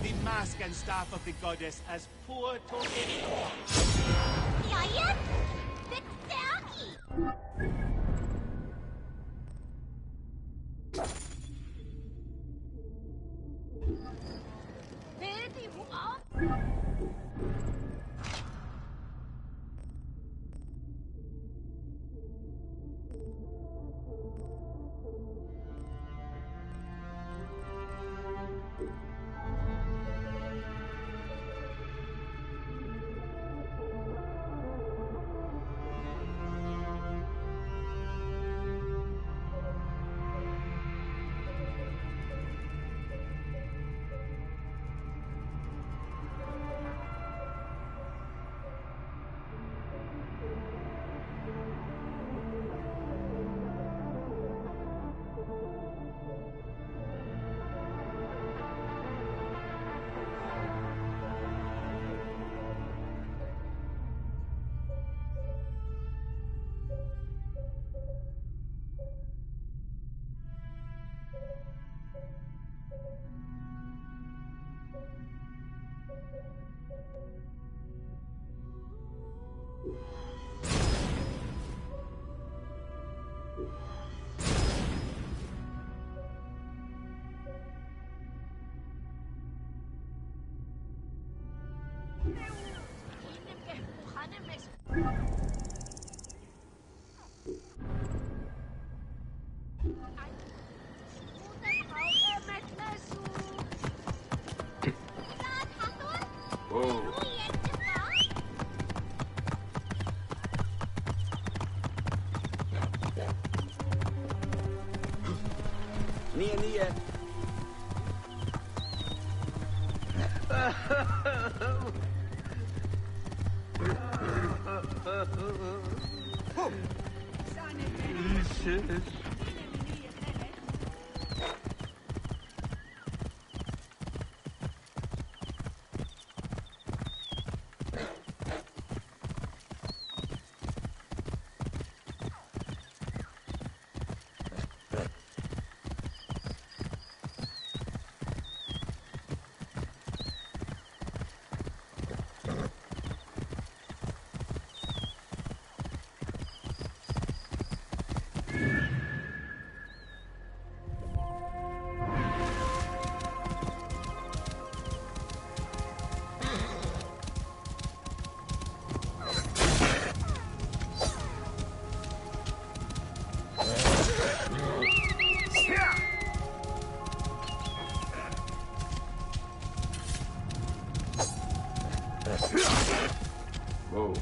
the mask and staff of the goddess as poor to Giant? Dexterity! Baby, what? Nia. Whoa.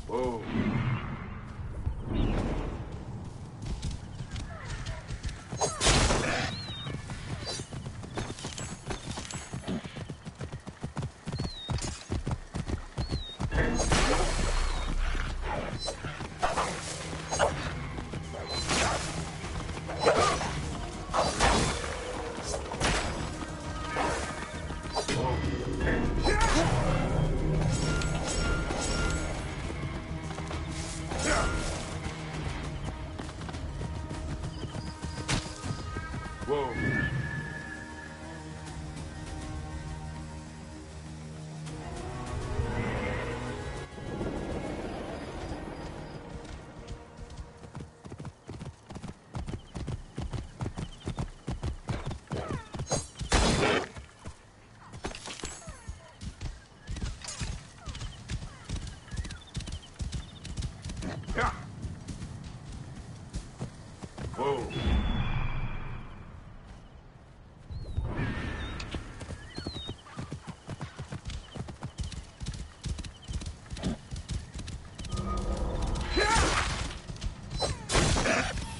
Whoa. Whoa. Whoa.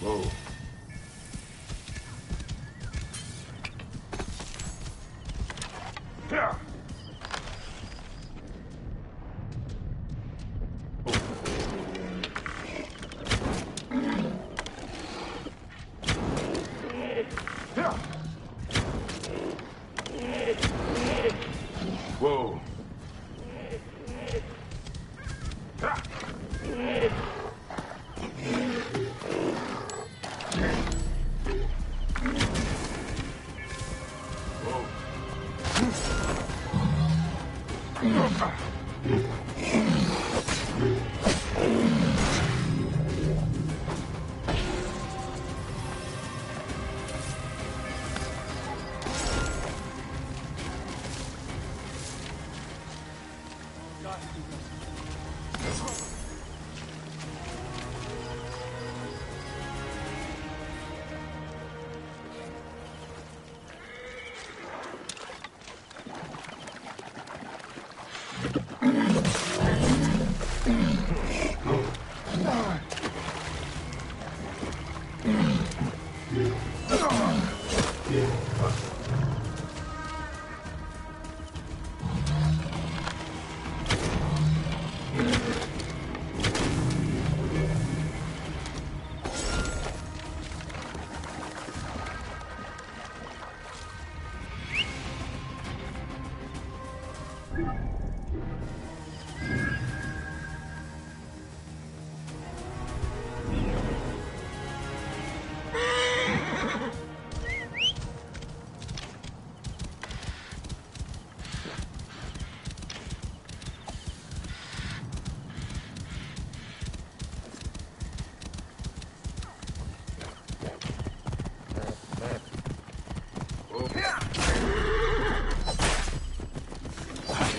Whoa. Yeah. Whoa.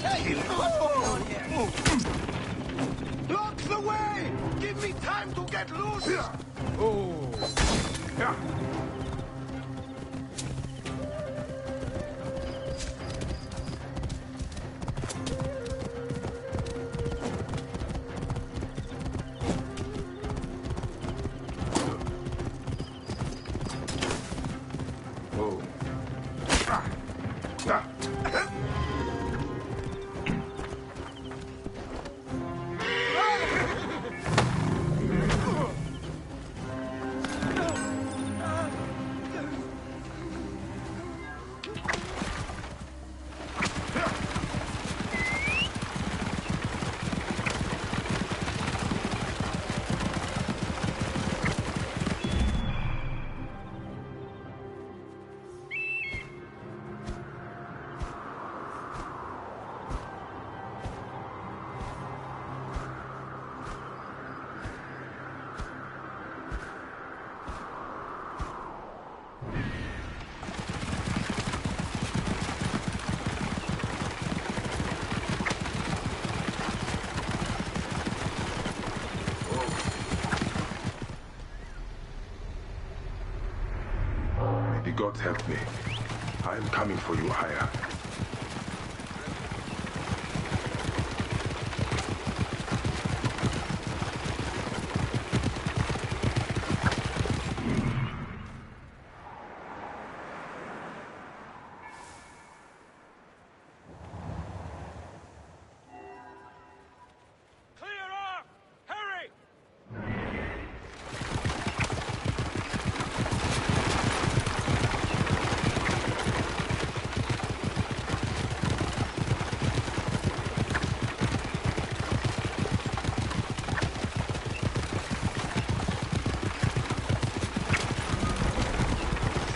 Hey, what's going on here? Block the way! Give me time to get loose! Oh. Yeah. The gods help me. I am coming for you, Aya.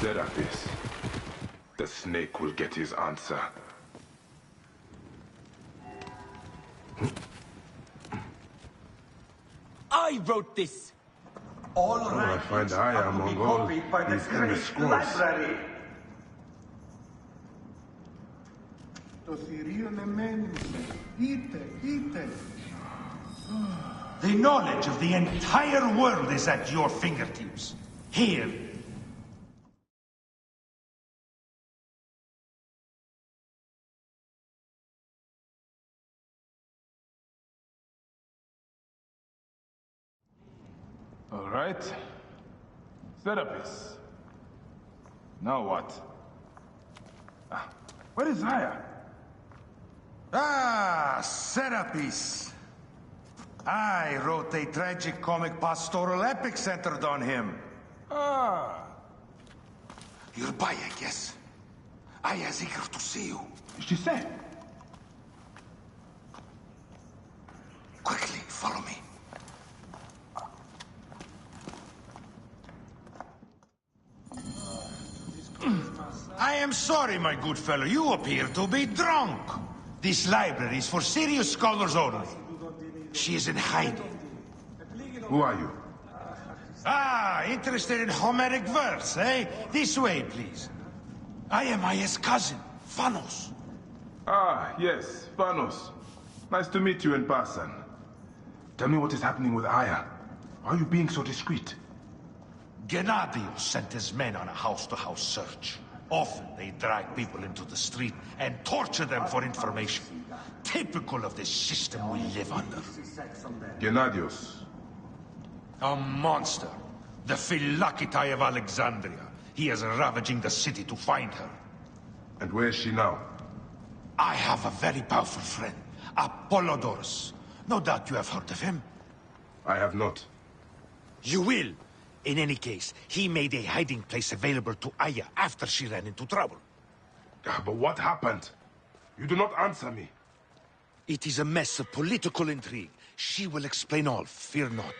Serapis. The snake will get his answer. I wrote this. All I find Aya among all these endless scrolls. Library. The knowledge of the entire world is at your fingertips. Here. All right. Serapis. Now what? Where is Aya? Ah, Serapis. I wrote a tragic comic pastoral epic centered on him. Ah. You're by, I guess. Aya's eager to see you. She said. Quickly, follow me. I am sorry, my good fellow. You appear to be drunk. This library is for serious scholars only. She is in hiding. Who are you? Ah, interested in Homeric verse, eh? This way, please. I am Aya's cousin, Phanos. Ah, yes, Phanos. Nice to meet you in person. Tell me what is happening with Aya. Why are you being so discreet? Gennadios sent his men on a house-to-house search. Often they drag people into the street and torture them for information. Typical of the system we live under. Gennadios. A monster. The Philokitai of Alexandria. He is ravaging the city to find her. And where is she now? I have a very powerful friend, Apollodorus. No doubt you have heard of him. I have not. You will. In any case, he made a hiding place available to Aya after she ran into trouble. But what happened? You do not answer me. It is a mess of political intrigue. She will explain all, fear not.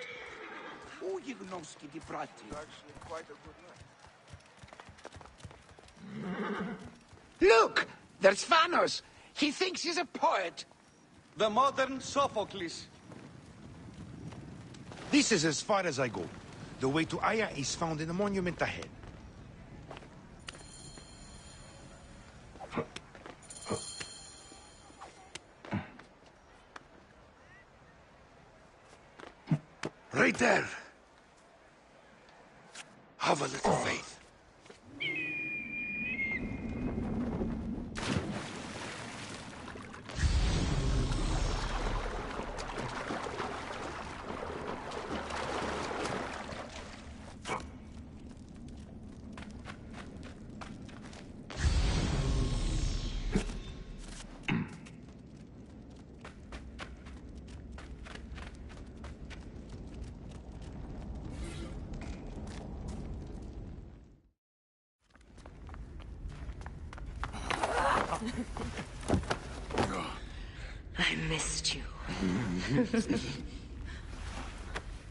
Look! There's Phanos! He thinks he's a poet! The modern Sophocles. This is as far as I go. The way to Aya is found in the monument ahead. Right there. Have a little faith. I missed you.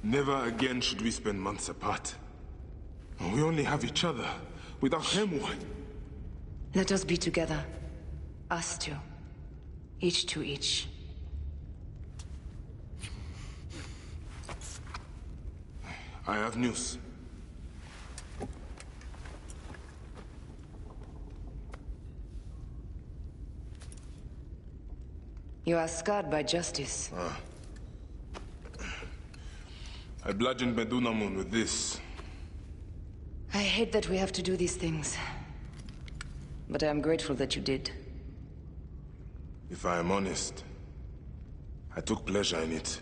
Never again should we spend months apart. We only have each other. Without him, what? Let us be together. Us two. Each to each. I have news. You are scarred by justice. I bludgeoned Medunamun with this. I hate that we have to do these things. But I am grateful that you did. If I am honest, I took pleasure in it.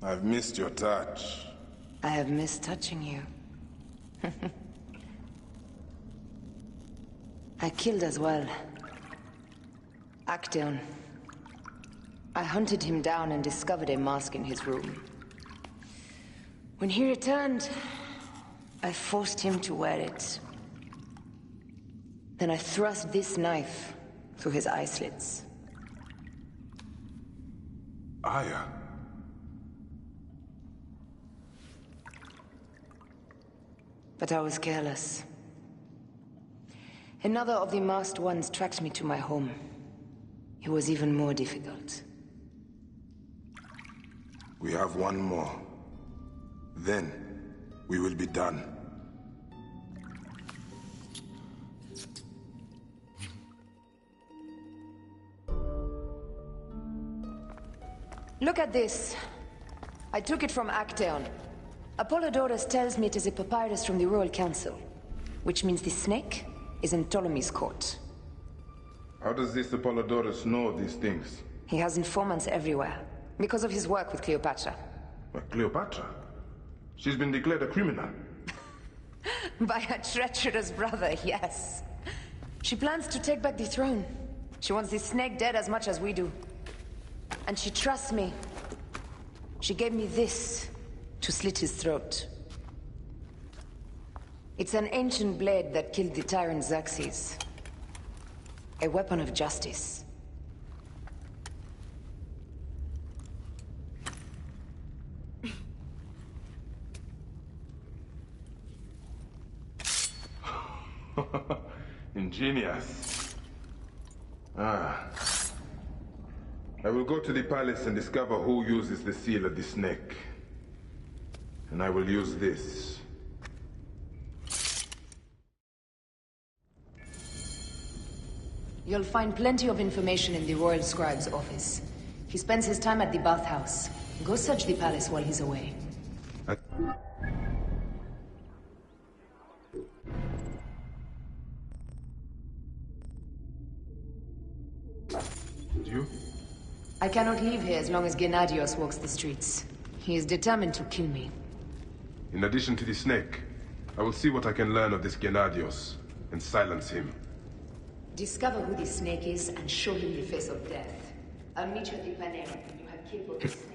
I've missed your touch. I have missed touching you. I killed as well. Actaeon. I hunted him down and discovered a mask in his room. When he returned, I forced him to wear it. Then I thrust this knife through his eye slits. Aya. But I was careless. Another of the masked ones tracked me to my home. It was even more difficult. We have one more. Then, we will be done. Look at this. I took it from Actaeon. Apollodorus tells me it is a papyrus from the Royal Council, which means the snake is in Ptolemy's court. How does this Apollodorus know these things? He has informants everywhere, because of his work with Cleopatra. But Cleopatra? She's been declared a criminal. By her treacherous brother, yes. She plans to take back the throne. She wants the snake dead as much as we do. And she trusts me. She gave me this to slit his throat. It's an ancient blade that killed the tyrant Xerxes. A weapon of justice. Ingenious. I will go to the palace and discover who uses the seal of the snake. And I will use this. You'll find plenty of information in the Royal Scribe's office. He spends his time at the bathhouse. Go search the palace while he's away. You? I cannot leave here as long as Gennadios walks the streets. He is determined to kill me. In addition to the snake, I will see what I can learn of this Gennadios and silence him. Discover who the snake is and show him the face of death. I'll meet you at the Panera when you have killed both the snake.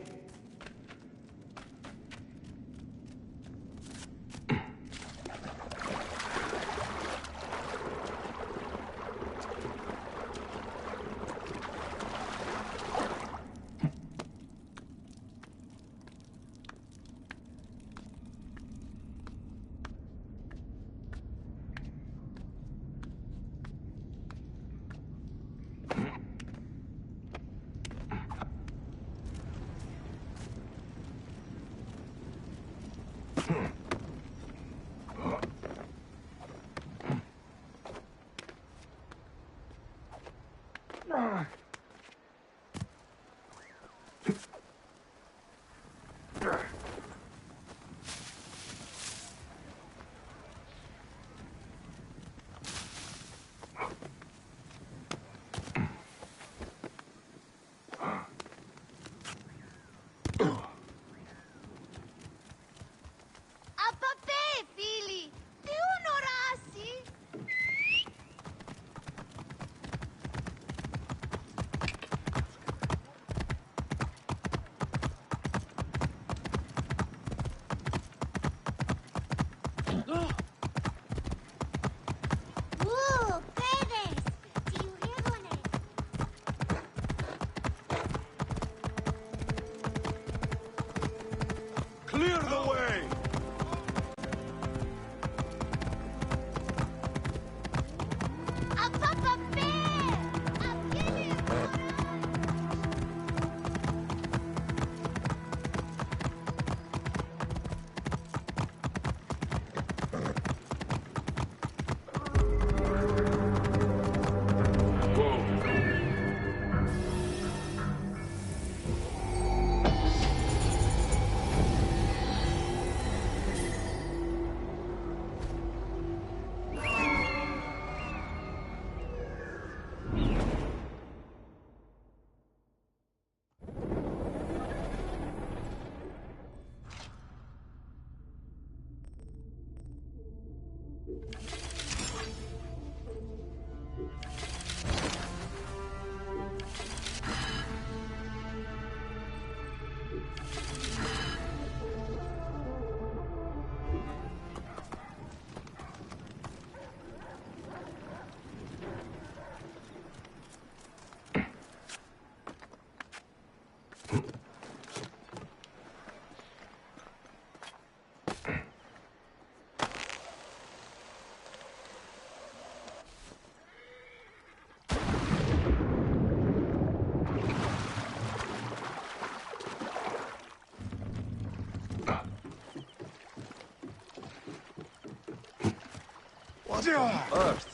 What on earth?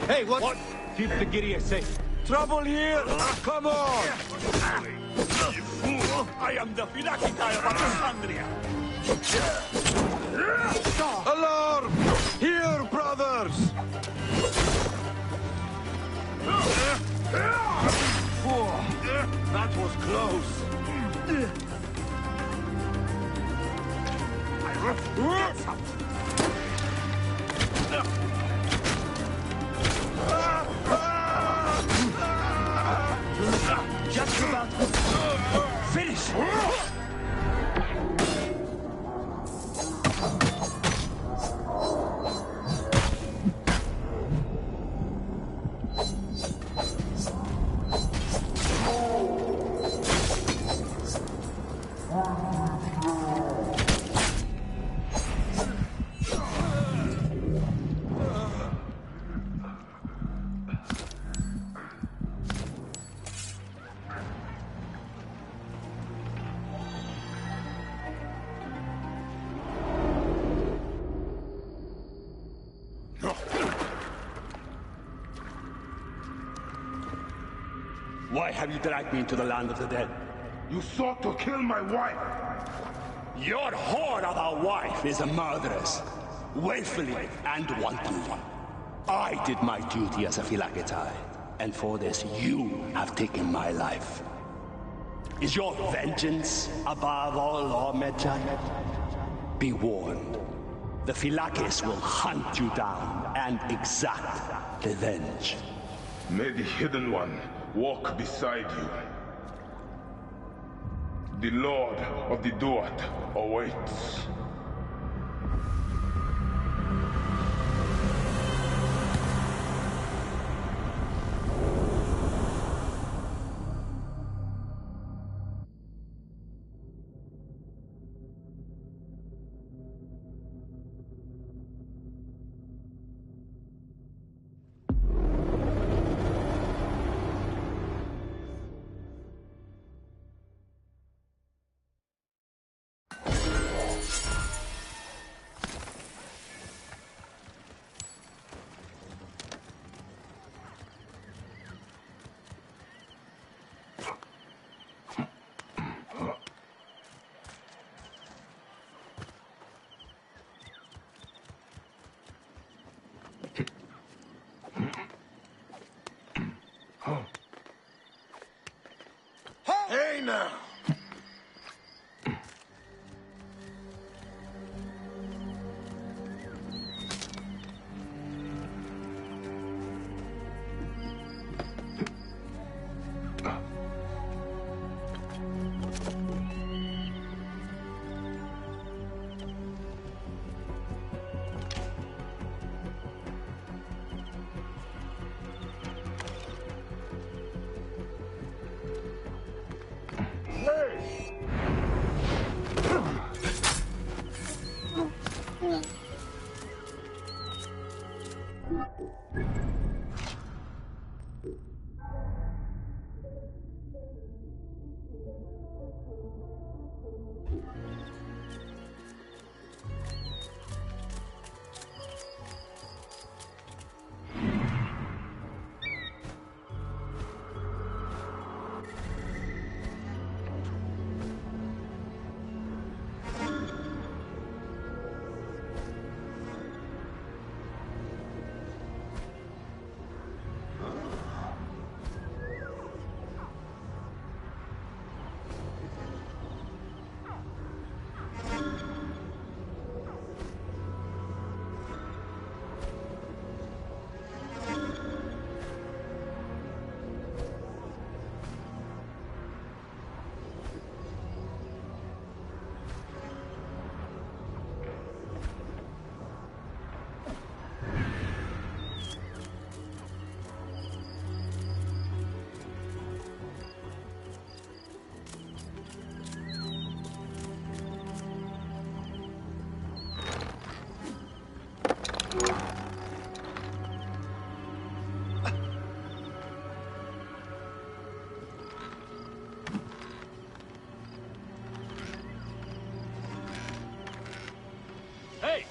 Hey, what? Keep the Giria safe. Trouble here! Come on! You fool! I am the Philakitai of Alexandria! Alarm! Here, brothers! That was close. Get some. Just about finish. Why have you dragged me into the land of the dead? You sought to kill my wife! Your whore of a wife is a murderess, willfully and wantonly. I did my duty as a Philakitai, and for this you have taken my life. Is your vengeance above all law, Medjay? Be warned. The Philakis will hunt you down and exact revenge. May the Hidden One walk beside you. The Lord of the Duat awaits. Hey now! Hey!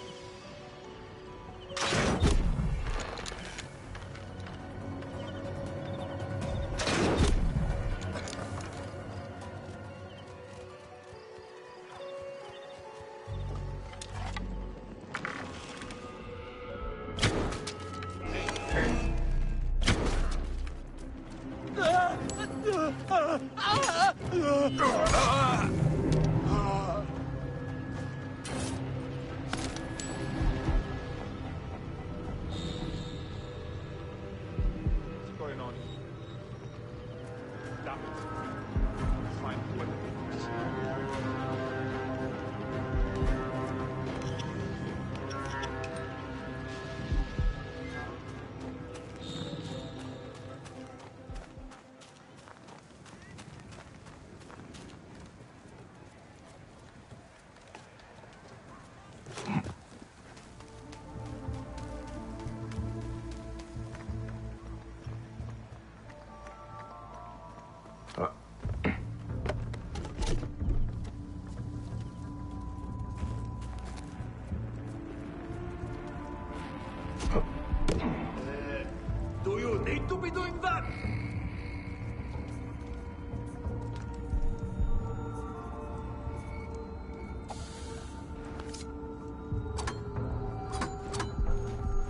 Do you need to be doing that?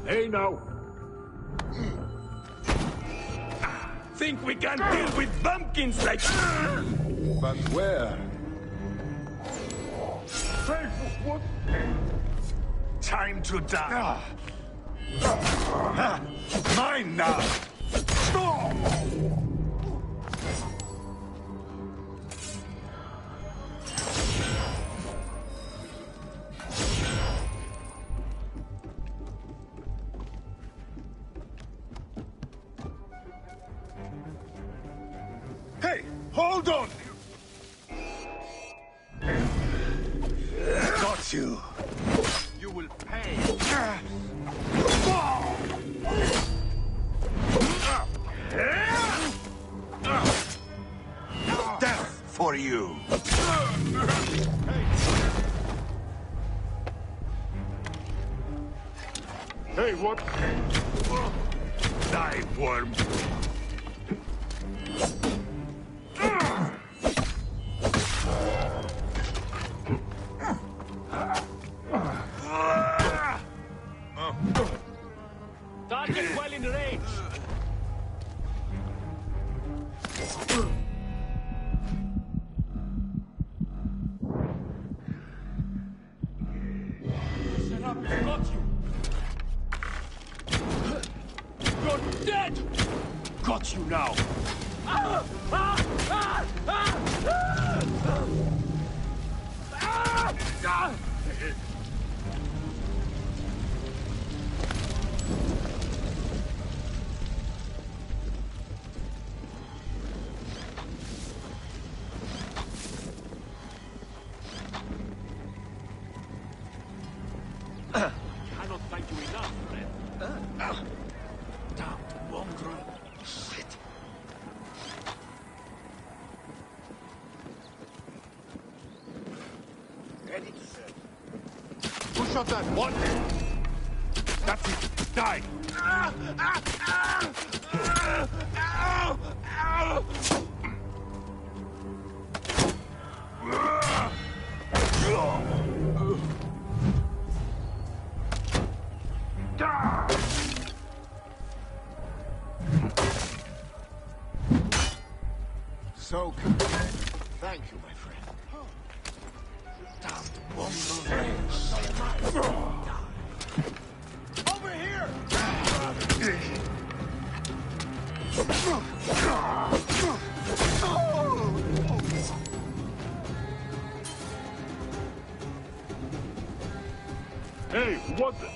Hey now! Think we can deal with bumpkins like... But where? Hey, what? Time to die. Mine now. Hey, hold on! Got you. You will pay. Death for you. Hey, what? Die, worm. Target well in range. Set up, got you. You're dead. Got you now. Cannot thank you enough, friend. Damn mongrel. Shit. Ready to serve. Who shot that? One. That's it. Die. So content. Thank you, my friend. Damned mongrel. Over here! Hey, what the...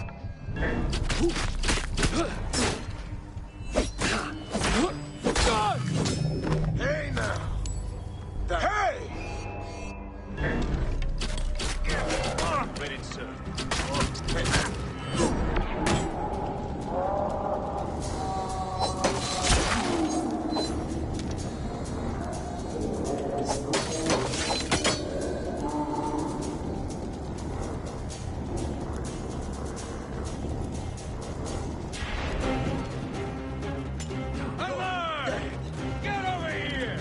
Hey now! Hey! Ready to serve. Get over here!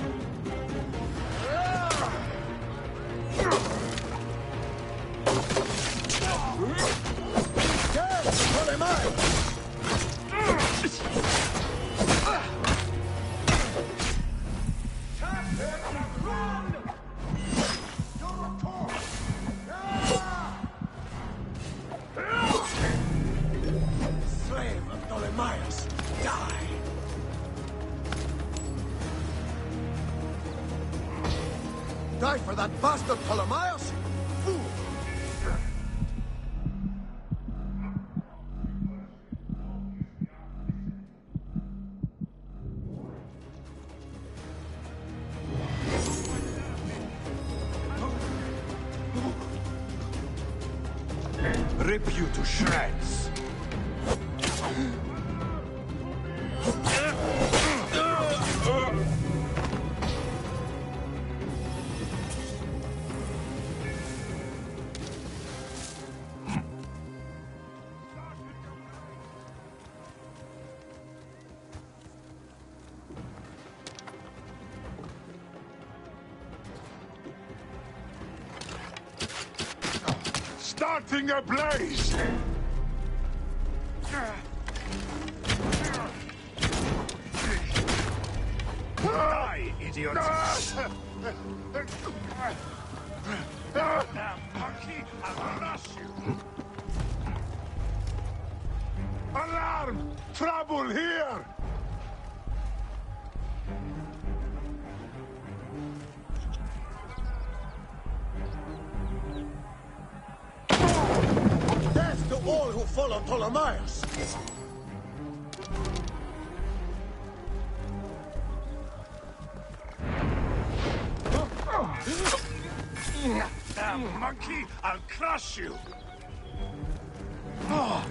Slave of Ptolemaeus, die! Die for that bastard Ptolemaeus? Fool! Rip you to shreds. starting a blaze! Die, idiot! Monkey, I'll crush you! Alarm! Trouble here! Death to all who follow Ptolemaeus! Damn monkey, I'll crush you! Oh.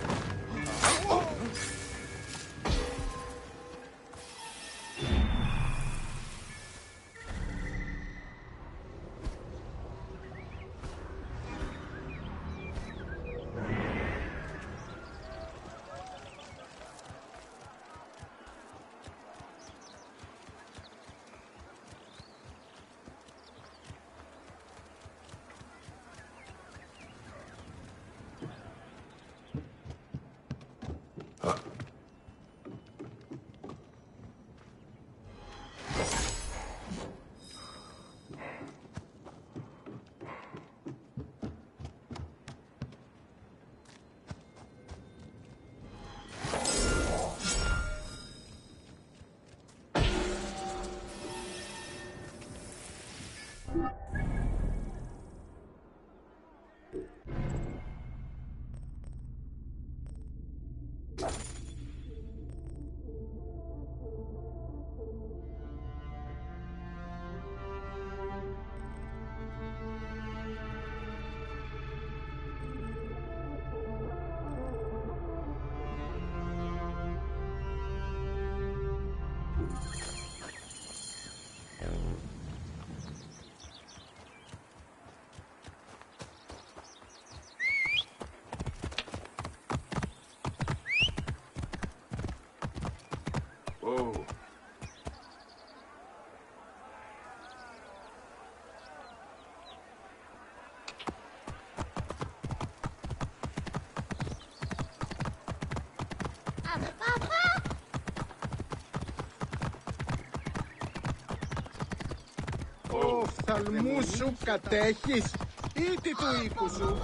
Οφθαλμού σου κατέχεις ή τι του οίκου σου?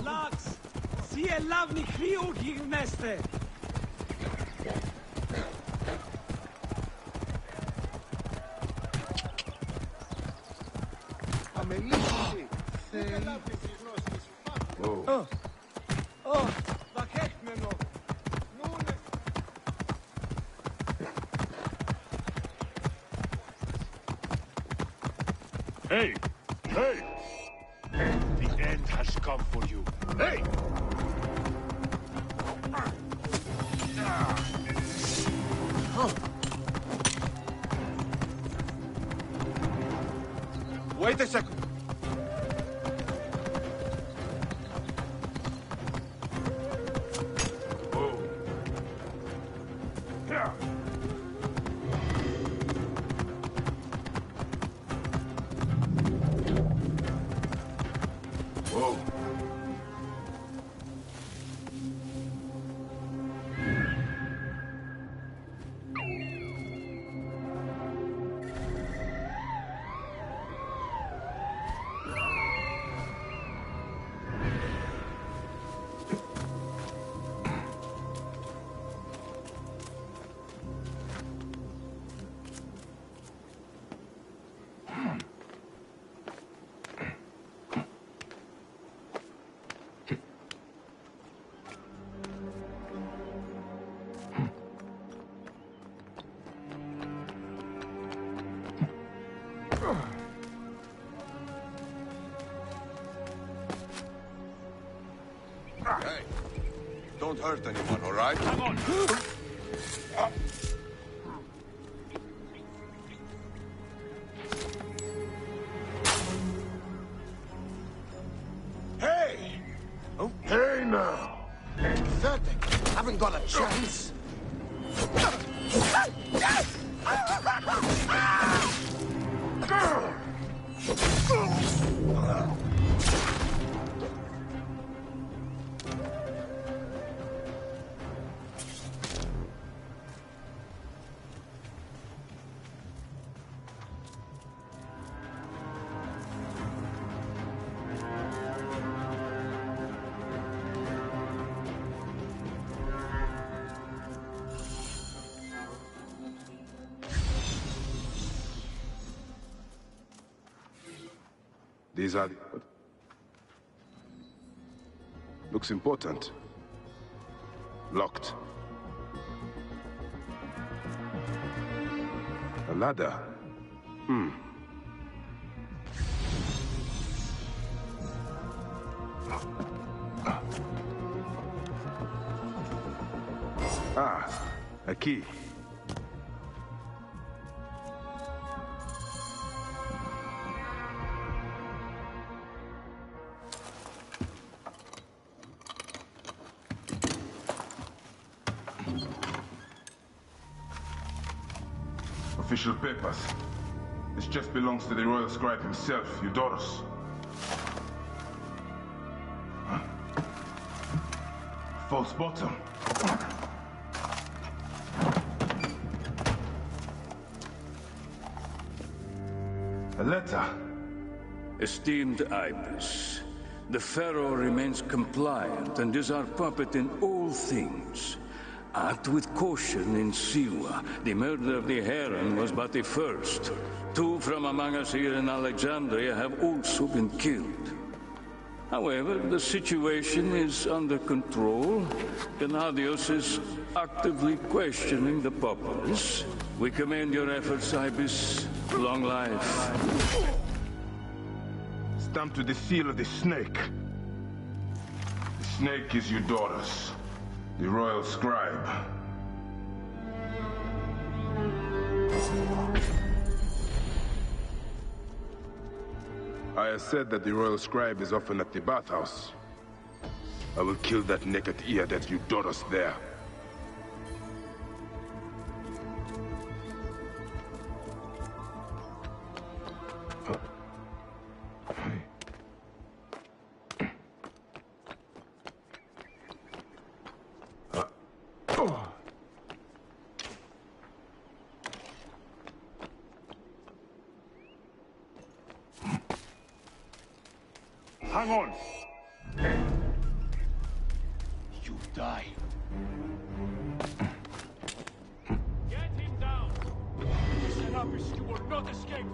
Λάξ, σι ελάβνη χρήου γιγνέστε. Αμελήσει, θέλει. Βαχέχμενο. Hey! Hey! The end has come for you. Hey! Wait a second. Whoa. Hey, don't hurt anyone, all right? Come on. Hey! Oh. Hey now! Pathetic. Haven't got a chance. These are... Looks important. Locked. A ladder. Ah, a key. Official papers. This just belongs to the royal scribe himself, Eudoros. Huh? False bottom. A letter. Esteemed Ibis, the Pharaoh remains compliant and is our puppet in all things. Act with caution in Siwa. The murder of the Heron was but the first. 2 from among us here in Alexandria have also been killed. However, the situation is under control. Gennadios is actively questioning the populace. We commend your efforts, Ibis. Long life. Stamped with the seal of the snake. The snake is Eudoros, the royal scribe. I have said that the royal scribe is often at the bathhouse. I will kill that naked ear that Eudoros there. Hang on! You die. Get him down! Serapis, you will not escape!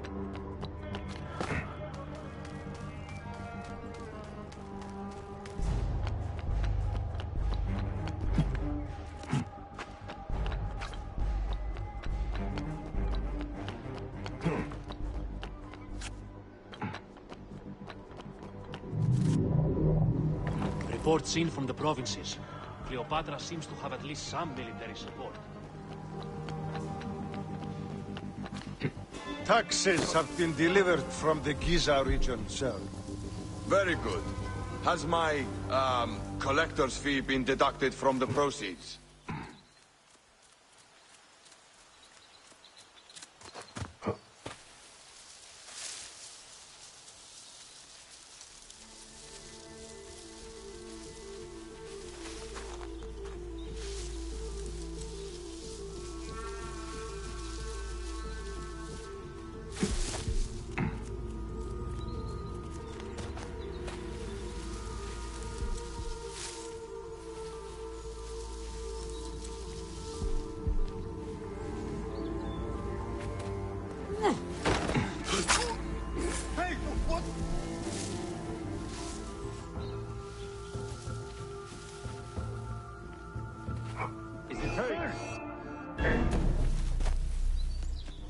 Reports in from the provinces. Cleopatra seems to have at least some military support. Taxes have been delivered from the Giza region, sir. Very good. Has my, collector's fee been deducted from the proceeds?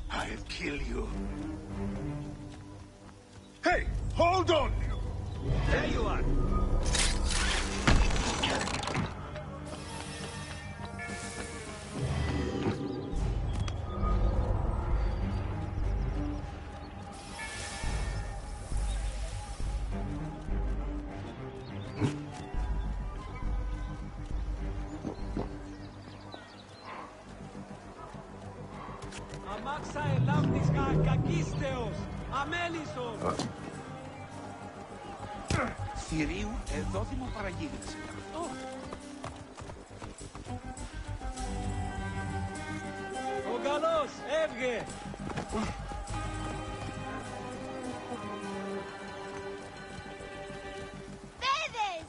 I'll kill you. Hey, hold on! There you are. Αμάξα ελάφτης κακίστεως, αμέλισσος. θηρίου, εδώ δημοπαραγγείλησε γι' αυτό. Ο καλός, έβγε! Παιδες!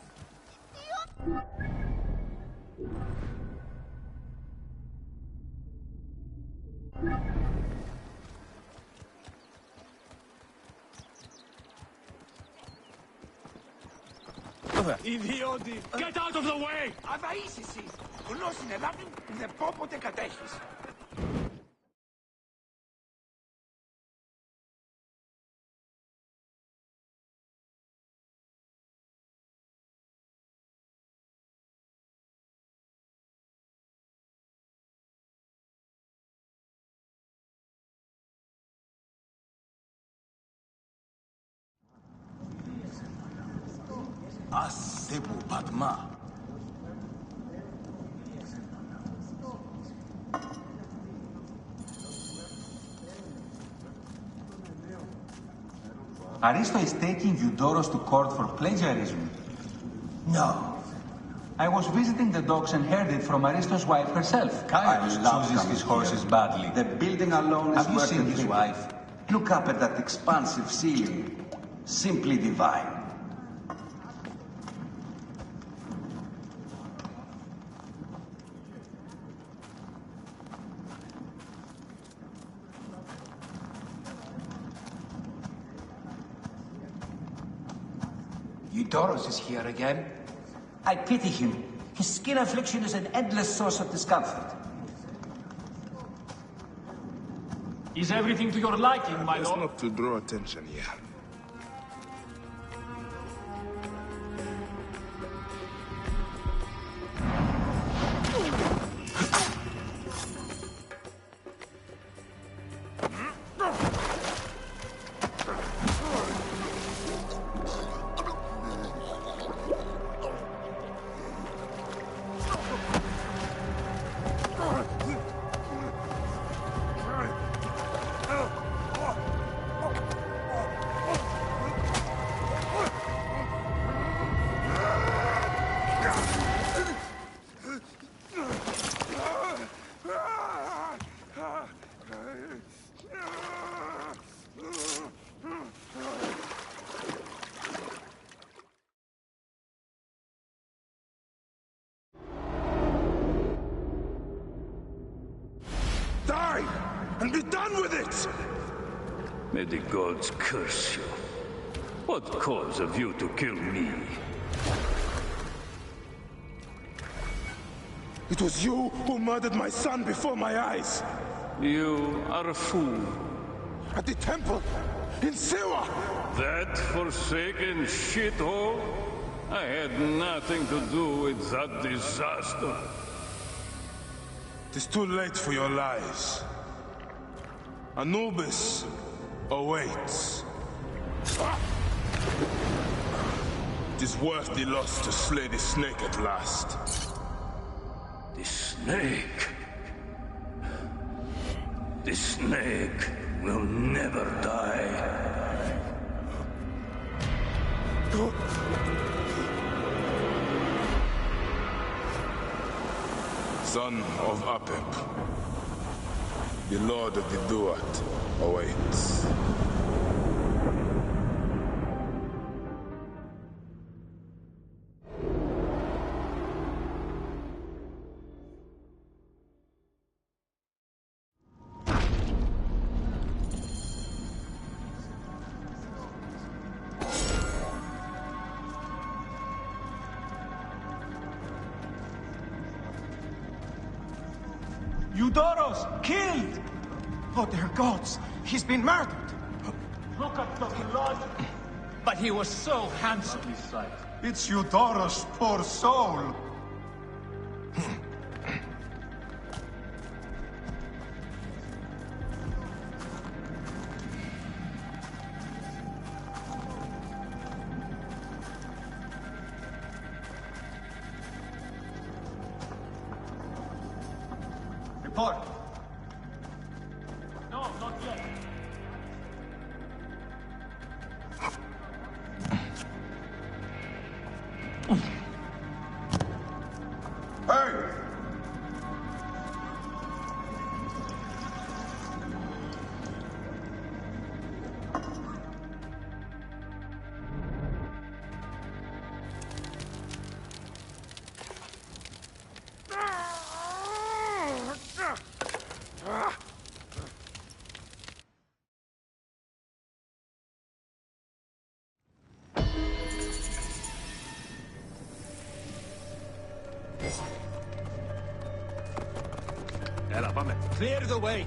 Ιδιώτη! Get out of the way! Αδα είσαι εσύ! Γνώσιν εδάφιν, δε πόποτε κατέχεις. Άσε μου, Πατμά. Aristo is taking Eudoros to court for plagiarism. No. I was visiting the docks and heard it from Aristo's wife herself. Caius chooses his horses badly. The building alone is Have you worth seen the his trip. wife? Look up at that expansive ceiling. Simply divine. Eudoros is here again. I pity him. His skin affliction is an endless source of discomfort. Is everything to your liking, my Best lord? not to draw attention here. Die! And be done with it! May the gods curse you. What cause have you to kill me? It was you who murdered my son before my eyes. You are a fool. At the temple, in Siwa! That forsaken shithole? I had nothing to do with that disaster. It is too late for your lies. Anubis awaits. It is worth the loss to slay the snake at last. The snake? The snake will never die. Son of Apep, the Lord of the Duat awaits. Eudoros, killed! Oh, dear gods, he's been murdered! Look at the blood! But he was so handsome, his sight. It's Eudoros, poor soul! Report. No, not yet. Hey! Clear the way.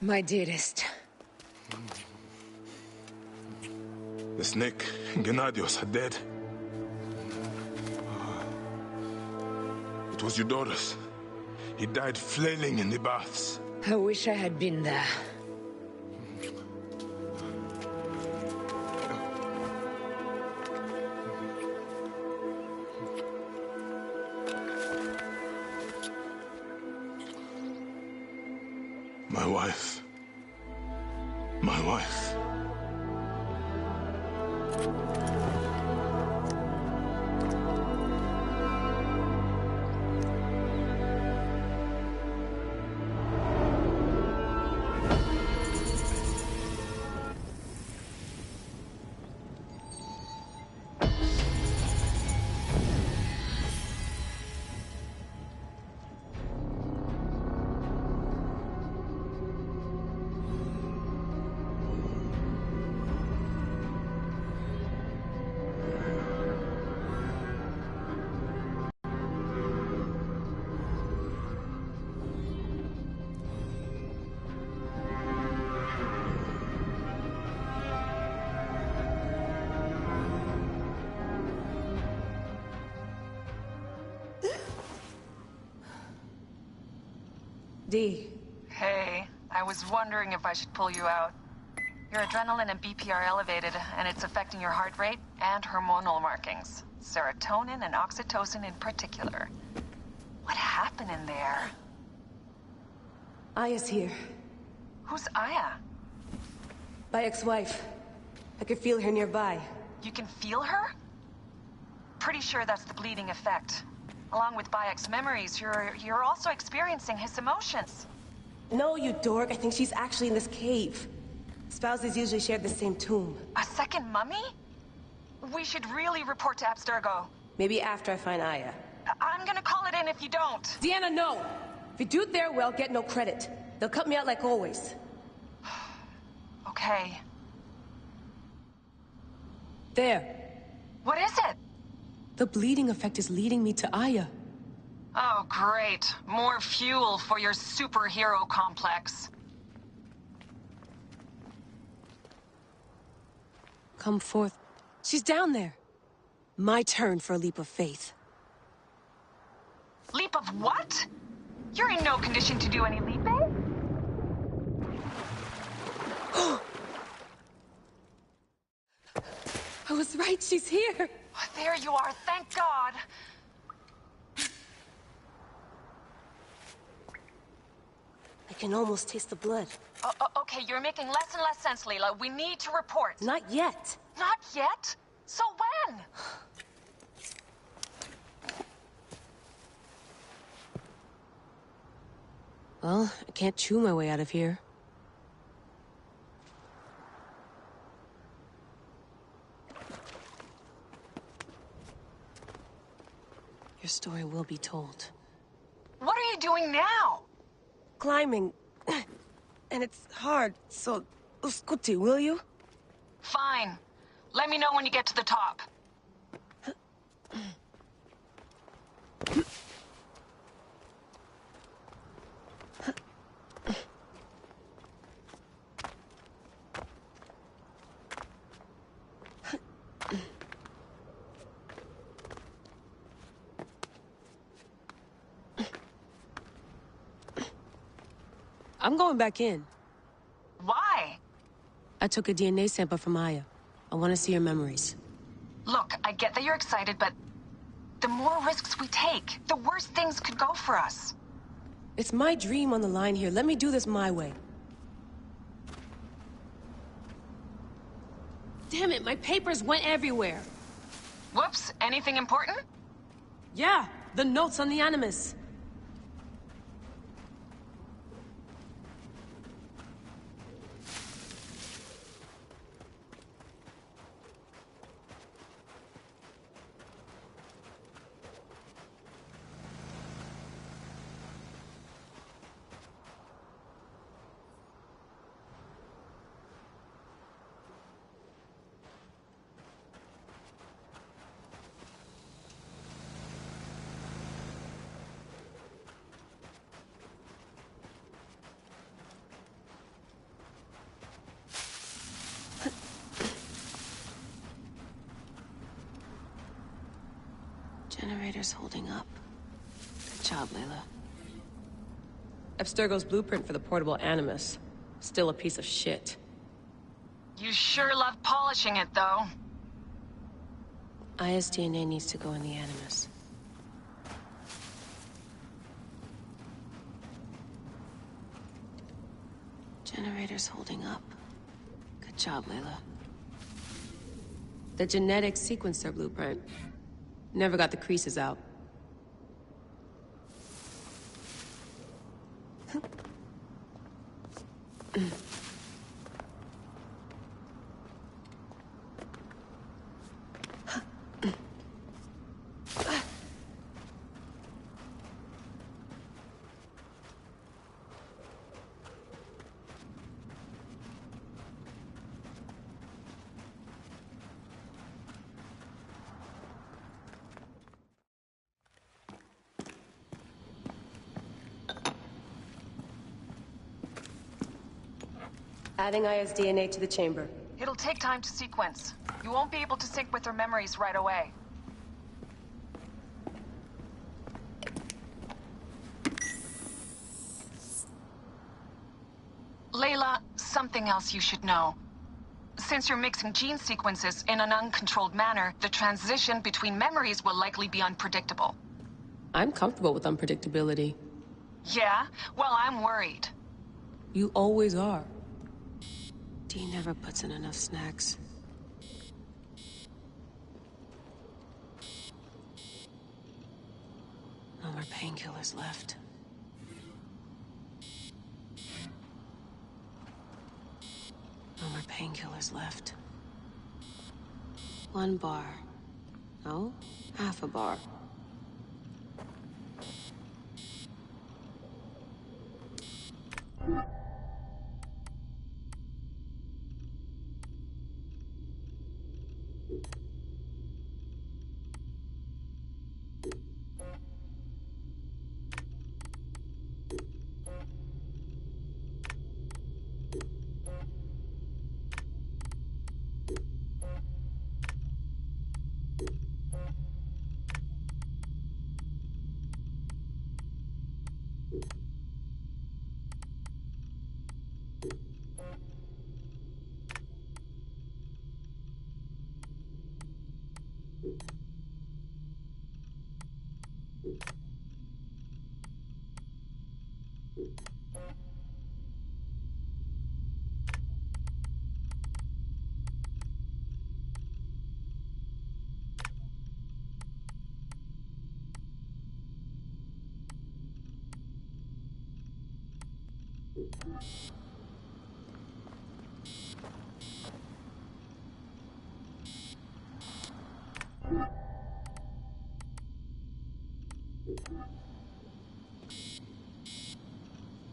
My dearest. The snake, Gennadios, are dead. It was Eudoros. He died flailing in the baths. I wish I had been there. My wife. My wife. Dee. Hey, I was wondering if I should pull you out. Your adrenaline and BP are elevated, and it's affecting your heart rate and hormonal markings. Serotonin and oxytocin in particular. What happened in there? Aya's here. Who's Aya? My ex-wife. I could feel her nearby. You can feel her? Pretty sure that's the bleeding effect. Along with Bayek's memories, you're also experiencing his emotions. No, you dork. I think she's actually in this cave. Spouses usually share the same tomb. A second mummy? We should really report to Abstergo. Maybe after I find Aya. I'm gonna call it in if you don't. Deanna, no! If you do it there, well, get no credit. They'll cut me out like always. Okay. There. What is it? The bleeding effect is leading me to Aya. Oh, great. More fuel for your superhero complex. Come forth. She's down there. My turn for a leap of faith. Leap of what? You're in no condition to do any leaping. I was right, she's here. There you are, thank God. I can almost taste the blood. Okay, you're making less and less sense, Leela. We need to report. Not yet. Not yet? So when? Well, I can't chew my way out of here. Your story will be told. What are you doing now? Climbing. And it's hard, so... Uskuti, will you? Fine. Let me know when you get to the top. I'm going back in. Why? I took a DNA sample from Aya. I want to see her memories. Look, I get that you're excited, but the more risks we take, the worse things could go for us. It's my dream on the line here. Let me do this my way. Damn it, my papers went everywhere. Whoops, anything important? Yeah, the notes on the Animus. Generator's holding up. Good job, Layla. Abstergo's blueprint for the portable Animus. Still a piece of shit. You sure love polishing it, though. Aya's DNA needs to go in the Animus. Generator's holding up. Good job, Layla. The genetic sequencer blueprint. Never got the creases out. Adding Aya's DNA to the chamber. It'll take time to sequence. You won't be able to sync with her memories right away. Layla, something else you should know. Since you're mixing gene sequences in an uncontrolled manner, the transition between memories will likely be unpredictable. I'm comfortable with unpredictability. Yeah? Well, I'm worried. You always are. Dee never puts in enough snacks. No more painkillers left. No more painkillers left. 1 bar. No, half a bar.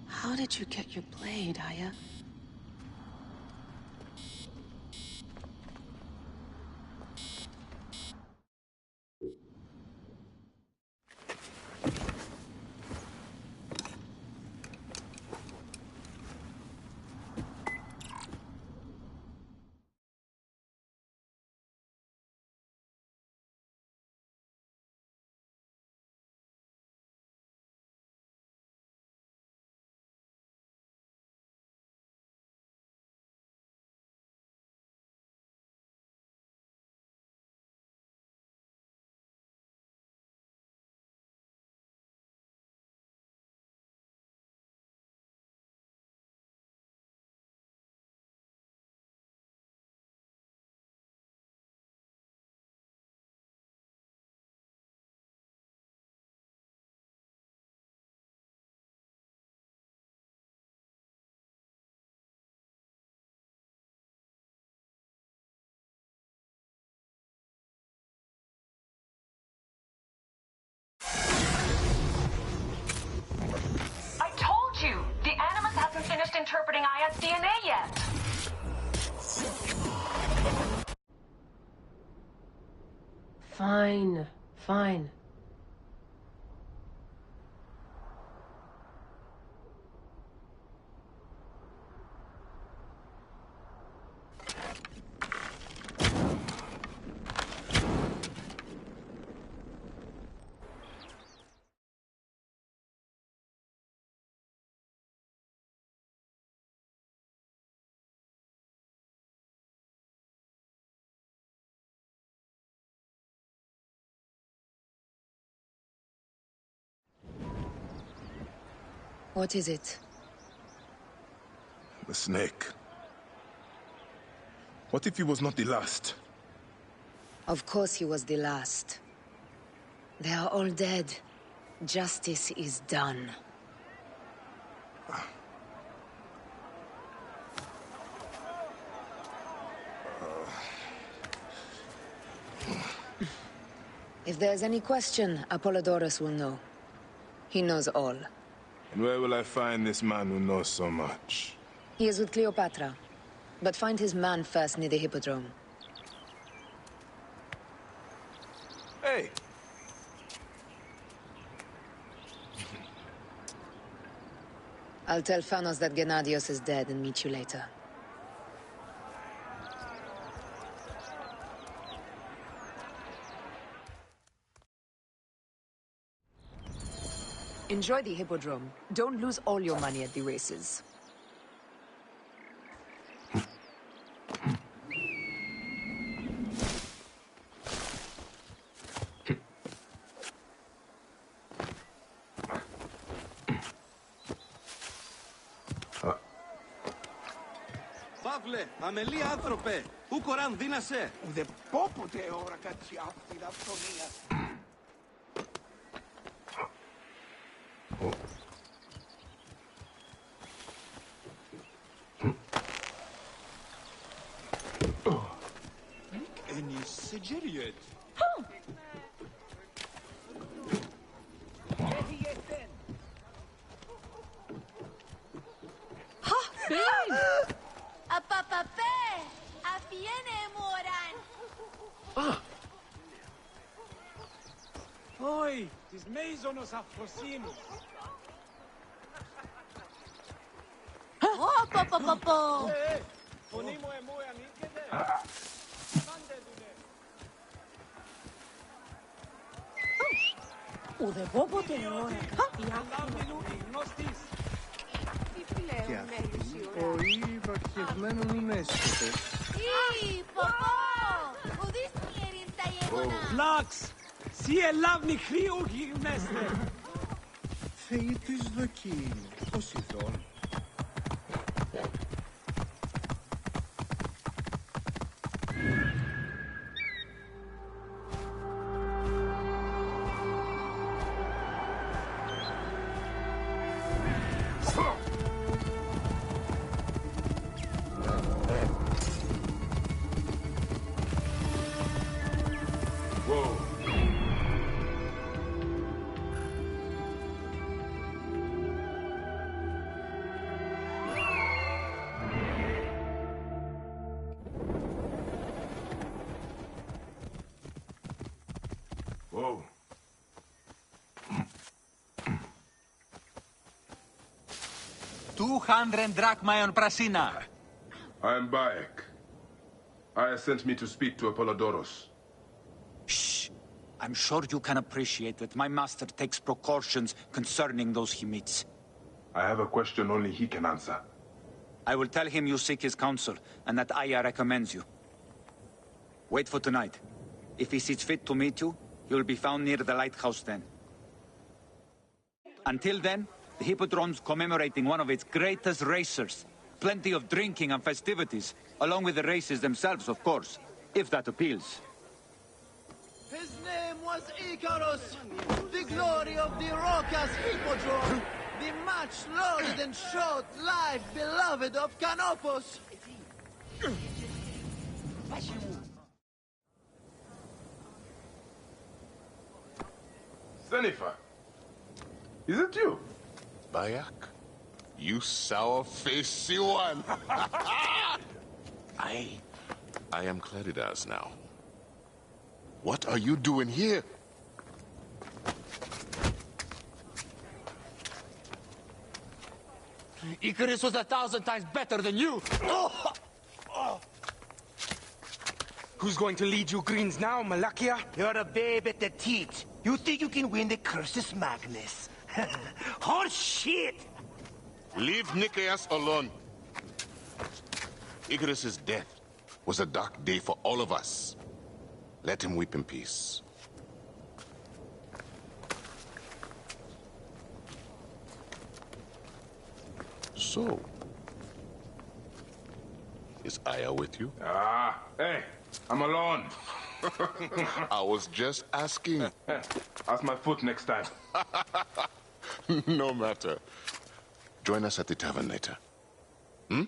How did you get your blade, Aya? I told you! The Animus hasn't finished interpreting Aya's DNA yet! Fine, fine. What is it? The snake. What if he was not the last? Of course he was the last. They are all dead. Justice is done. If there's any question, Apollodorus will know. He knows all. And where will I find this man who knows so much? He is with Cleopatra. But find his man first near the Hippodrome. Hey! I'll tell Phanos that Gennadios is dead and meet you later. Enjoy the Hippodrome. Don't lose all your money at the races. Παύλε, αμελή άνθρωπε, πού κοράν δίνασε. Δεν πω ποτέ ώρα κάτι αυτή την αυτονία. Εννη συγγεριέτ. Απαπαπέ! Αφιένε μωράν! Oi, τις μέιζονος αφροσύνης. Πω! Φωνή μου εμού ανήκεται. Πάντε δουλε. Ουδεπόποτε ώρα κάτι Λάμιλου γνώστης. Και αυτή πολύ βαχευμένο μην έσχεται. Ποπό! Ουδείς μιερήν τα γεγονά! Λάξ, σι ελάβνη χρήου γυρνέστε. Θεοί της δοκίνη, πώς ειδών. 200 drachmae on Prasina. I am Bayek. Aya sent me to speak to Apollodorus. Shh. I'm sure you can appreciate that my master takes precautions concerning those he meets. I have a question only he can answer. I will tell him you seek his counsel, and that Aya recommends you. Wait for tonight. If he sees fit to meet you, he will be found near the lighthouse then. Until then, the Hippodrome's commemorating one of its greatest racers. Plenty of drinking and festivities, along with the races themselves, of course, if that appeals. His name was Icarus, the glory of the Rocas Hippodrome, the much-lauded and short-lived beloved of Canopus. Sennifer, is it you? Bayek, you sour-faced one. I am Claridas now. What are you doing here? Icarus was 1,000 times better than you! Oh! Oh! Who's going to lead you greens now, Malakia? You're a babe at the teat. You think you can win the Cursus Magnus? Horse shit! Leave Nicaeus alone. Icarus's death was a dark day for all of us. Let him weep in peace. So, is Aya with you? Hey, I'm alone. I was just asking. Ask my foot next time. No matter. Join us at the tavern later. Hmm?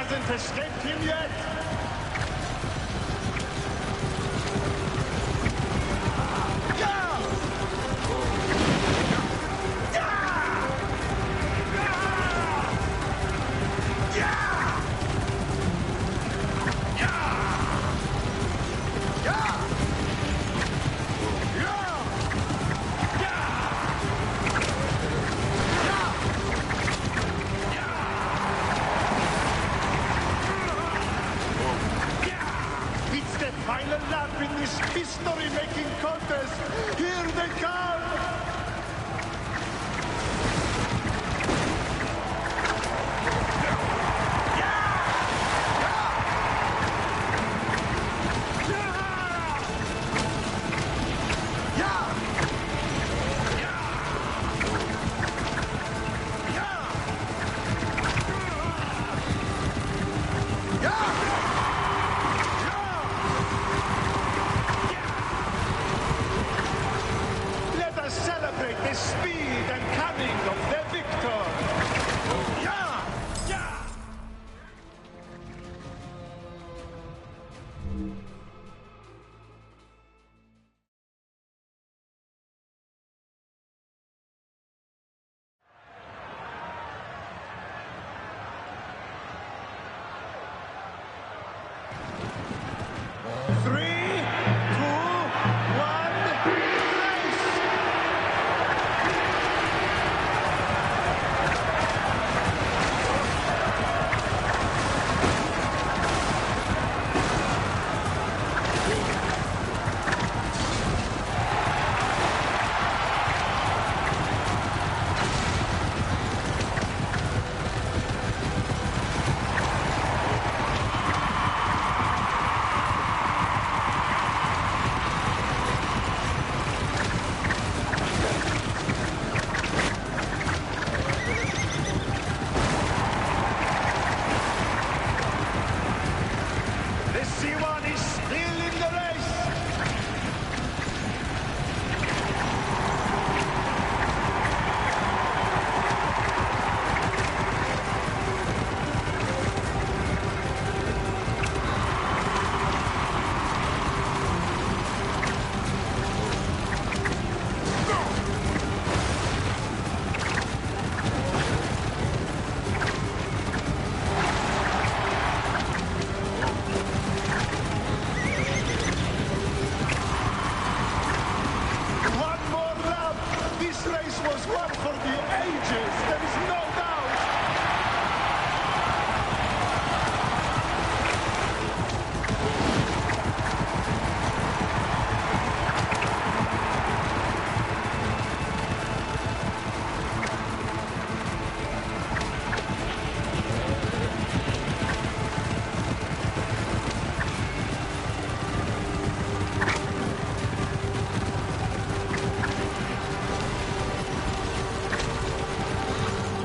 Hasn't escaped him yet! final lap in this history-making contest. Here they come! Let us celebrate the speed and cunning of the victor! Yeah! Yeah! Three, two, one, race! The C1 is still in the race! One more lap! This race was one for the ages, there is no doubt!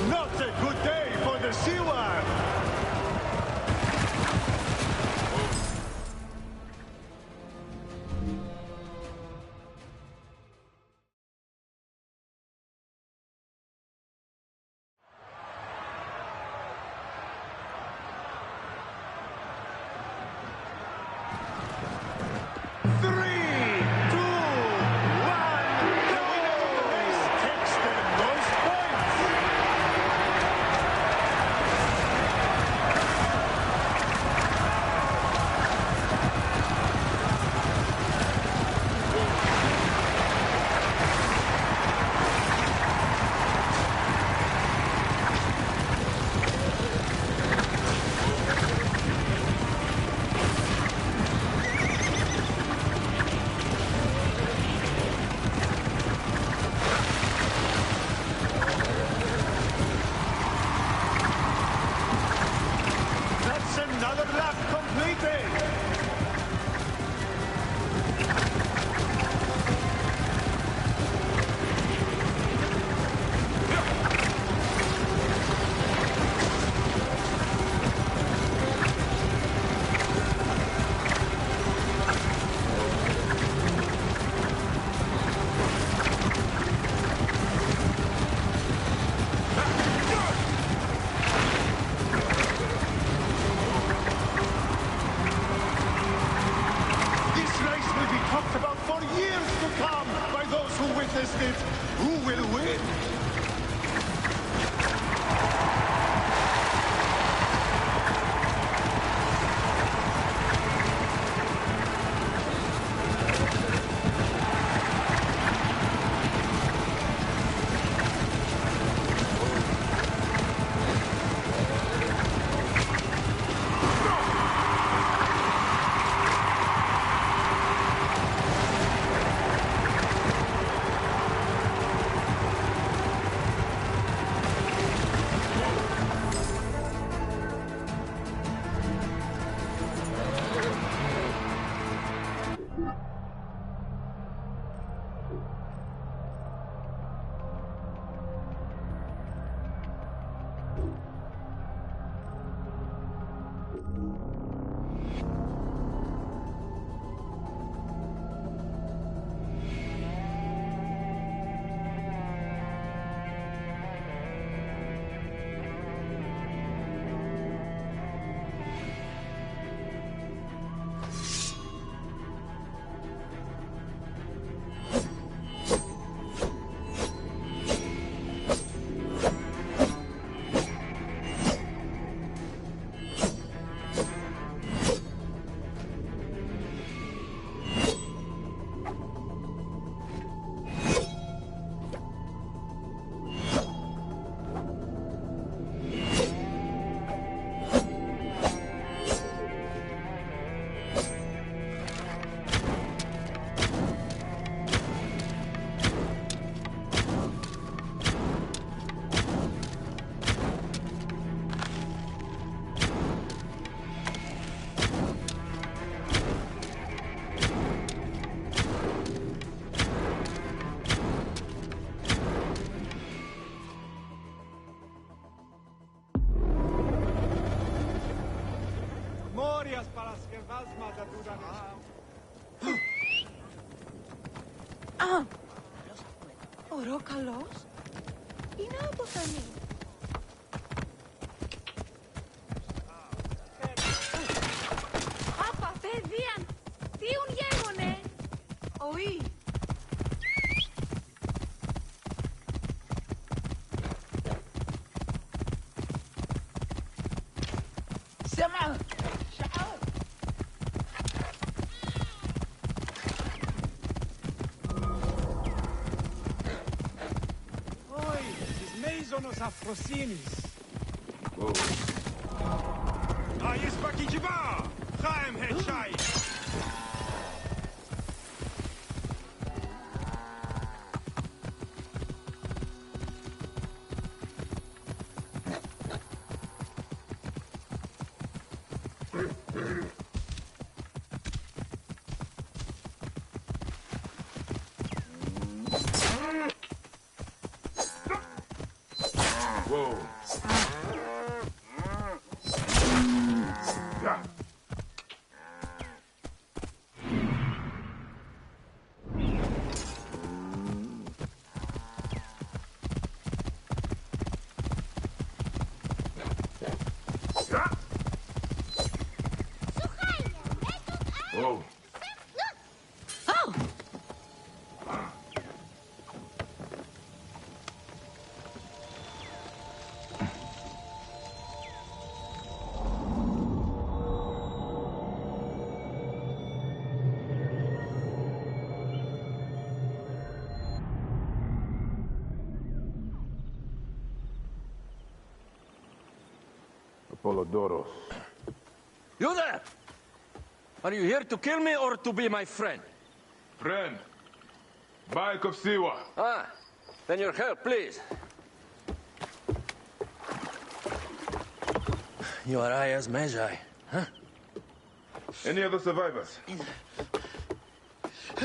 Not a good day for the C1! Three, two, one, the winner of the race takes the most points! That's another lap completed! This race will be talked about for years to come by those who witnessed it. Who will win? glorias para las que vas más a dudar. Ah! Oro kalos? Inabo kami. Papa, pedian! Tiun yegone! Oi! Sema! Sonos afrosinis. Whoa. Ayes Bakijiba! Chaim Hechai! Whoa. Yeah. Whoa. Oh! Apollodoros. You there! Are you here to kill me or to be my friend? Friend. Bike of Siwa. Ah, then your help, please. You are Aya's Magi, huh? Any other survivors?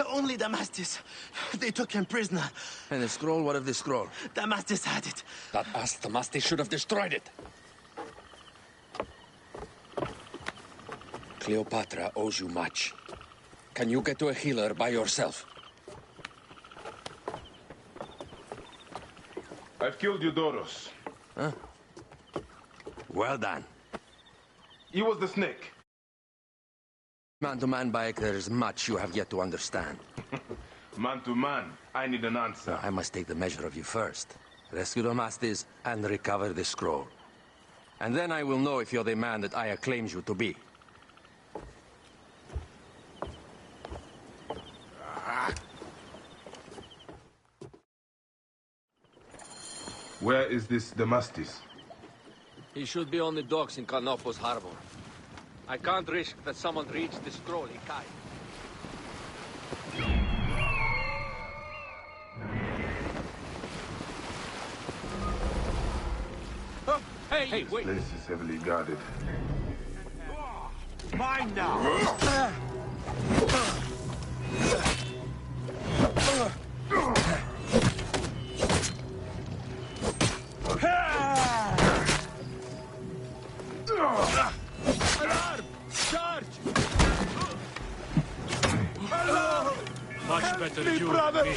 Only Damastis. They took him prisoner. And the scroll? What of the scroll? Damastis had it. That ass Damastis should have destroyed it. Cleopatra owes you much. Can you get to a healer by yourself? I've killed Eudoros. Huh? Well done. He was the snake. Man to man, Bayek, there is much you have yet to understand. Man to man, I need an answer. I must take the measure of you first. Rescue Damastis and recover the scroll. And then I will know if you're the man that Aya claims you to be. Where is this Damastis? He should be on the docks in Canopus Harbor. I can't risk that someone reads the scroll in Kai. Oh, hey, wait! This place is heavily guarded. Mine now! Alarm! Charge! Much better me, you brother. than me.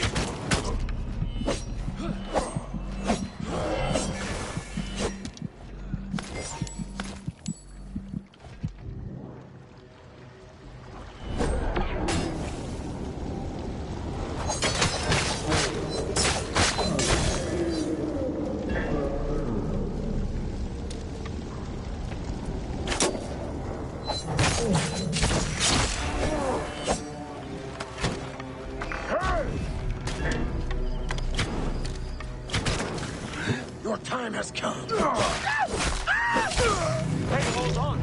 Your time has come. Hey, hold on!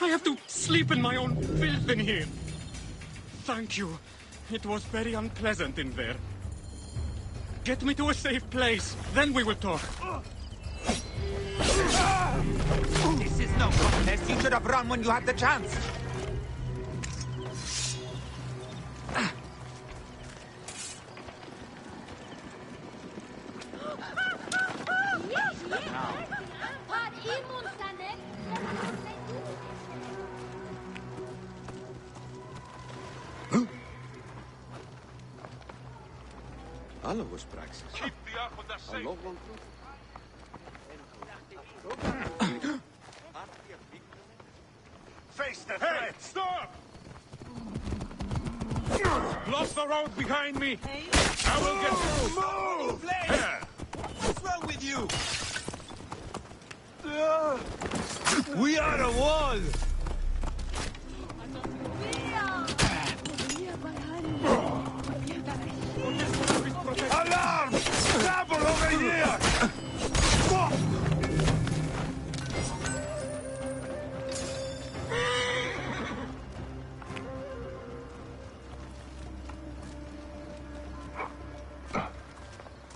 I have to sleep in my own filth in here. Thank you. It was very unpleasant in there. Get me to a safe place, then we will talk. This is no contest. You should have run when you had the chance. Άλογος πράξης. Αλόγων του. Face the threat! Stop! Block the road behind me! I will get... Move! What's wrong with you? We are a wall! Alarm! Double over here!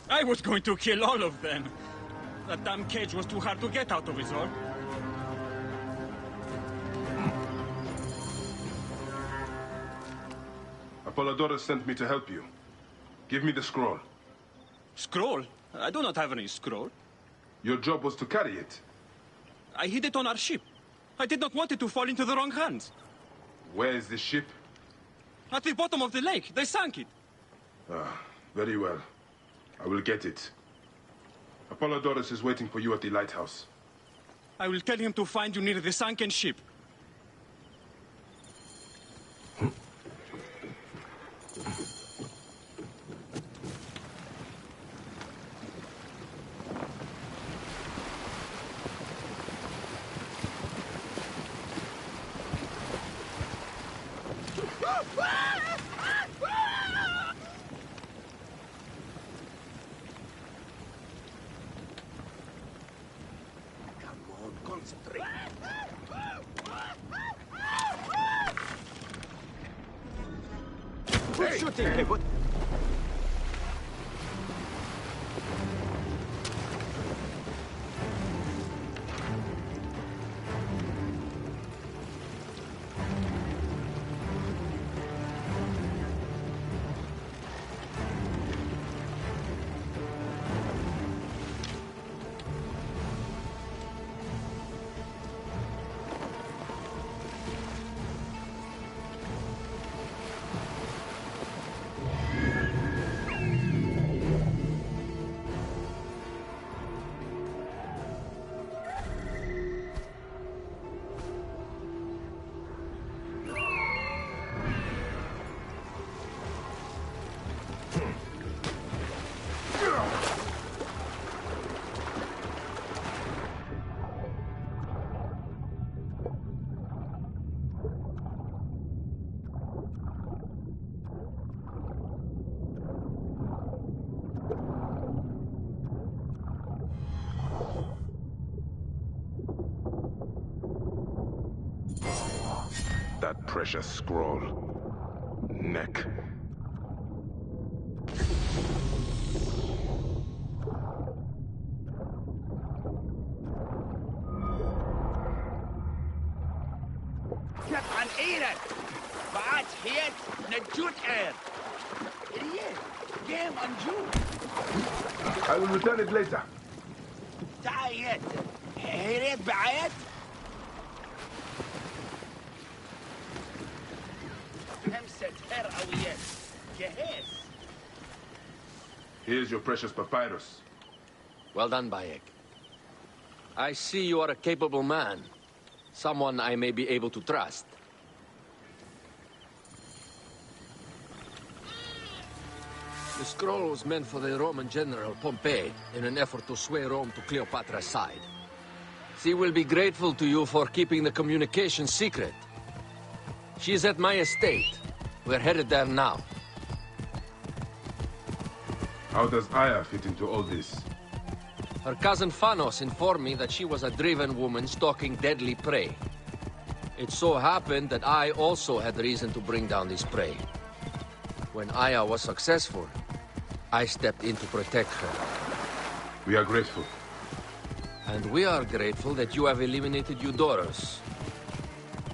I was going to kill all of them. That damn cage was too hard to get out of, is all. Apollodorus sent me to help you. Give me the scroll. Scroll? I do not have any scroll. Your job was to carry it. I hid it on our ship. I did not want it to fall into the wrong hands. Where is the ship? At the bottom of the lake. They sank it. Ah, very well. I will get it. Apollodorus is waiting for you at the lighthouse. I will tell him to find you near the sunken ship. Who's shooting? Hey, what? That precious scroll. Neck. Get an ear! Bad head, Najut air! Idiot! Game on Jew! I will return it later. Diet! Here, Bayet! Here's your precious papyrus. Well done, Bayek. I see you are a capable man. Someone I may be able to trust. The scroll was meant for the Roman general Pompey in an effort to sway Rome to Cleopatra's side. She will be grateful to you for keeping the communication secret. She is at my estate. We're headed there now. How does Aya fit into all this? Her cousin Phanos informed me that she was a driven woman stalking deadly prey. It so happened that I also had reason to bring down this prey. When Aya was successful, I stepped in to protect her. We are grateful. And we are grateful that you have eliminated Eudoros.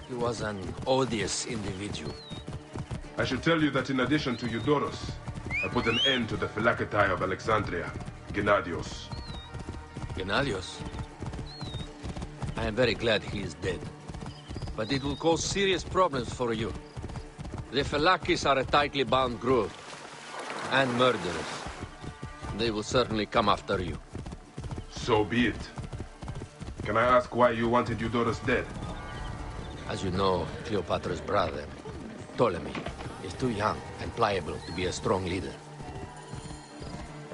He was an odious individual. I should tell you that in addition to Eudoros, I put an end to the Phylakitai of Alexandria, Gennadios. Gennadios? I am very glad he is dead. But it will cause serious problems for you. The Phylakis are a tightly bound group. And murderers. They will certainly come after you. So be it. Can I ask why you wanted Eudoros dead? As you know, Cleopatra's brother, Ptolemy, is too young and pliable to be a strong leader.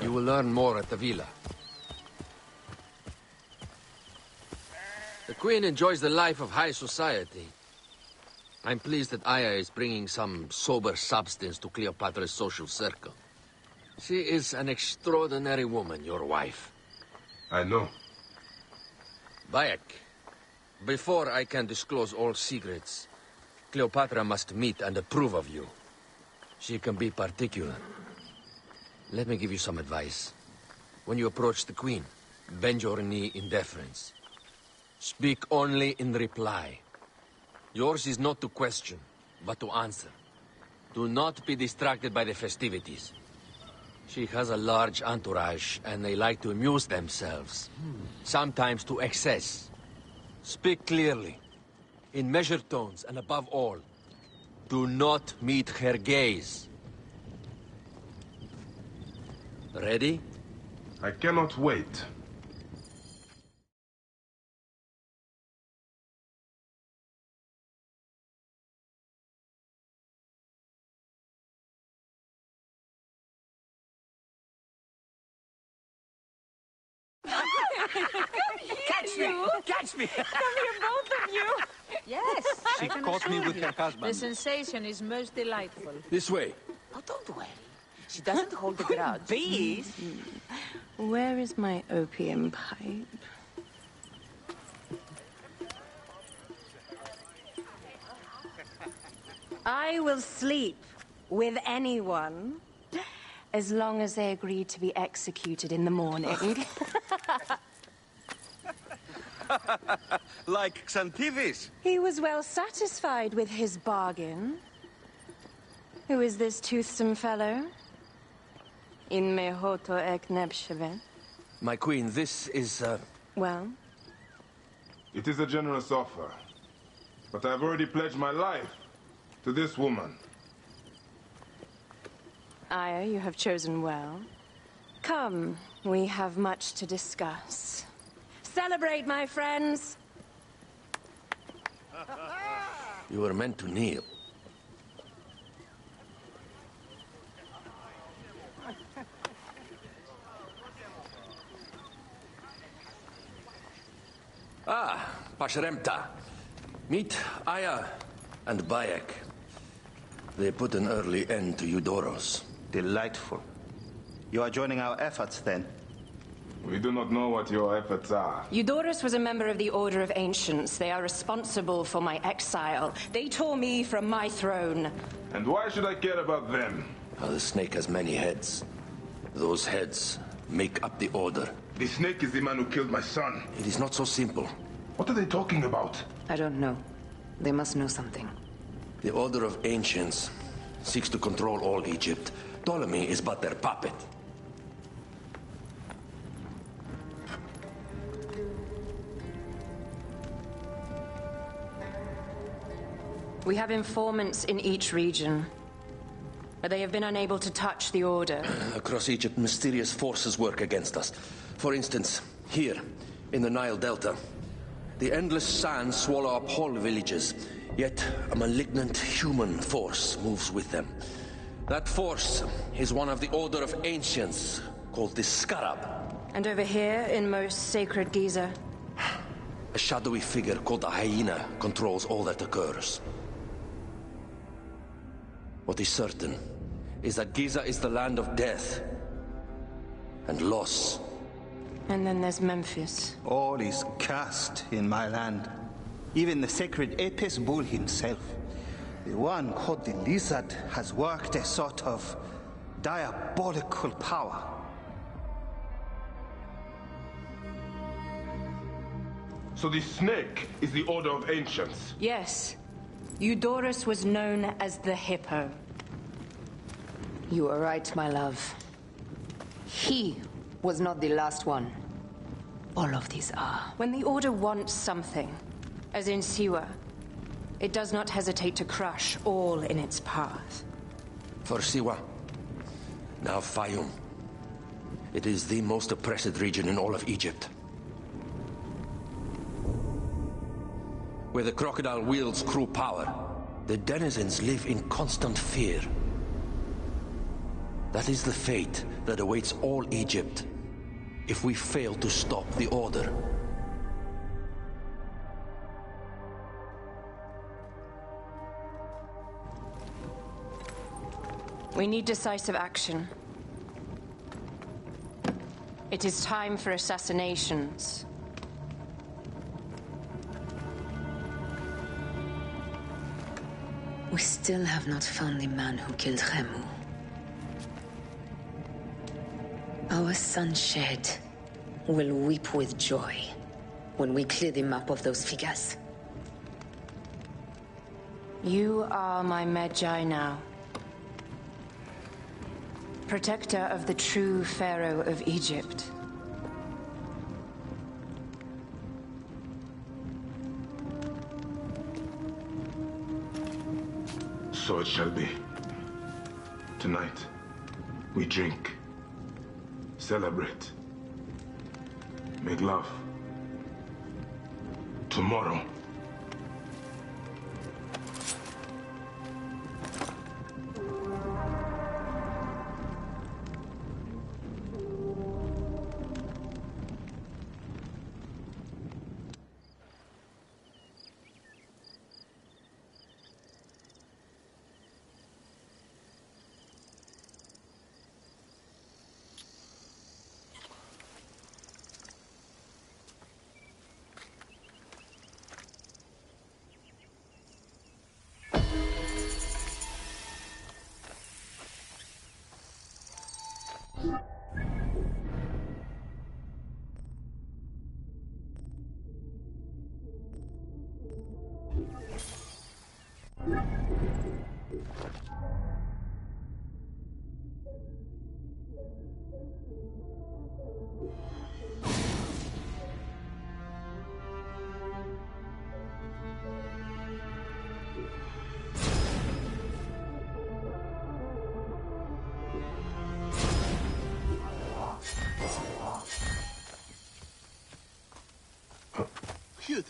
You will learn more at the villa. The Queen enjoys the life of high society. I'm pleased that Aya is bringing some sober substance to Cleopatra's social circle. She is an extraordinary woman, your wife. I know. Bayek, before I can disclose all secrets, Cleopatra must meet and approve of you. She can be particular. Let me give you some advice. When you approach the Queen, bend your knee in deference. Speak only in reply. Yours is not to question, but to answer. Do not be distracted by the festivities. She has a large entourage, and they like to amuse themselves. Sometimes to excess. Speak clearly, in measured tones, and above all, do not meet her gaze. Ready? I cannot wait. Catch me! Catch me! Come here, both of you. Yes, She I can caught me assure with you. her husband. The sensation is most delightful. This way. Oh, don't worry. She doesn't hold a grudge. Bees? Where is my opium pipe? I will sleep with anyone as long as they agree to be executed in the morning. Like Xantivis. He was well satisfied with his bargain. Who is this toothsome fellow? In mehoto ek nebsheve. My queen, this is, Well? It is a generous offer. But I've already pledged my life to this woman. Aya, you have chosen well. Come, we have much to discuss. Celebrate, my friends! you were meant to kneel. Ah, Pashremta. Meet Aya and Bayek. They put an early end to Eudoros. Delightful. You are joining our efforts, then? We do not know what your efforts are. Eudoros was a member of the Order of Ancients. They are responsible for my exile. They tore me from my throne. And why should I care about them? The snake has many heads. Those heads make up the Order. The snake is the man who killed my son. It is not so simple. What are they talking about? I don't know. They must know something. The Order of Ancients seeks to control all Egypt. Ptolemy is but their puppet. We have informants in each region, but they have been unable to touch the Order. Across Egypt, mysterious forces work against us. For instance, here, in the Nile Delta, the endless sands swallow up whole villages, yet a malignant human force moves with them. That force is one of the Order of Ancients, called the Scarab. And over here, in most sacred Giza? A shadowy figure called the Hyena controls all that occurs. What is certain is that Giza is the land of death and loss. And then there's Memphis. All is cast in my land. Even the sacred Apis bull himself. The one called the Lizard has worked a sort of diabolical power. So the snake is the Order of Ancients? Yes. Eudorus was known as the Hippo. You are right, my love. He was not the last one. All of these are. When the Order wants something, as in Siwa, it does not hesitate to crush all in its path. For Siwa, now Fayum. It is the most oppressed region in all of Egypt. Where the crocodile wields cruel power, the denizens live in constant fear. That is the fate that awaits all Egypt if we fail to stop the Order. We need decisive action. It is time for assassinations. We still have not found the man who killed Khemu. Our son Shed will weep with joy when we clear the map of those figures. You are my Magi now. Protector of the true Pharaoh of Egypt. So it shall be. Tonight, we drink, celebrate, make love. Tomorrow,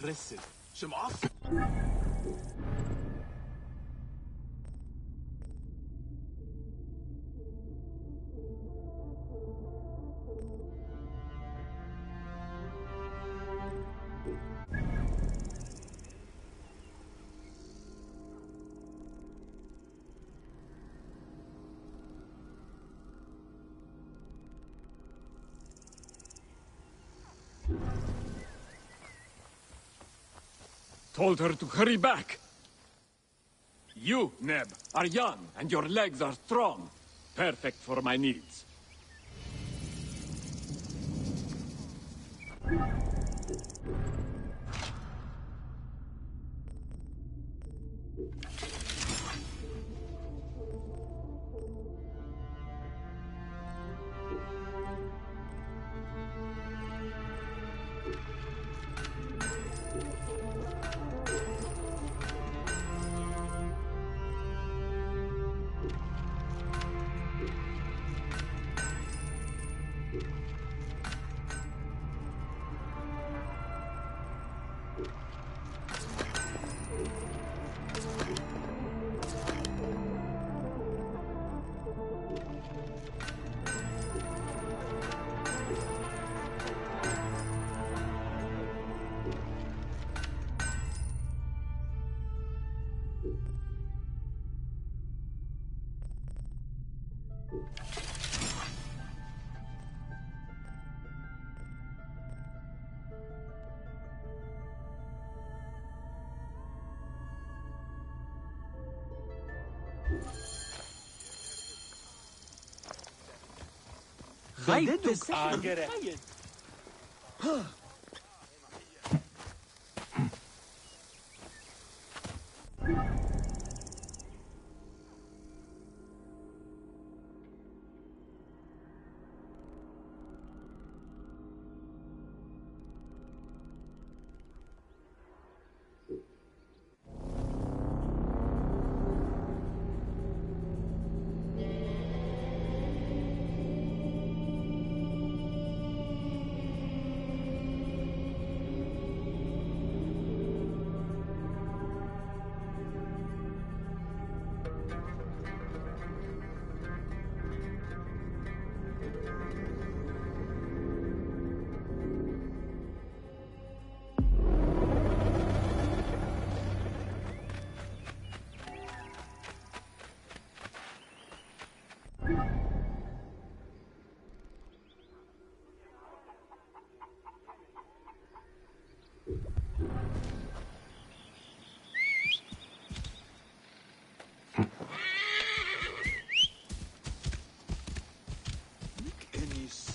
ترسل شو معصب Told her to hurry back. You, Neb, are young and your legs are strong. Perfect for my needs.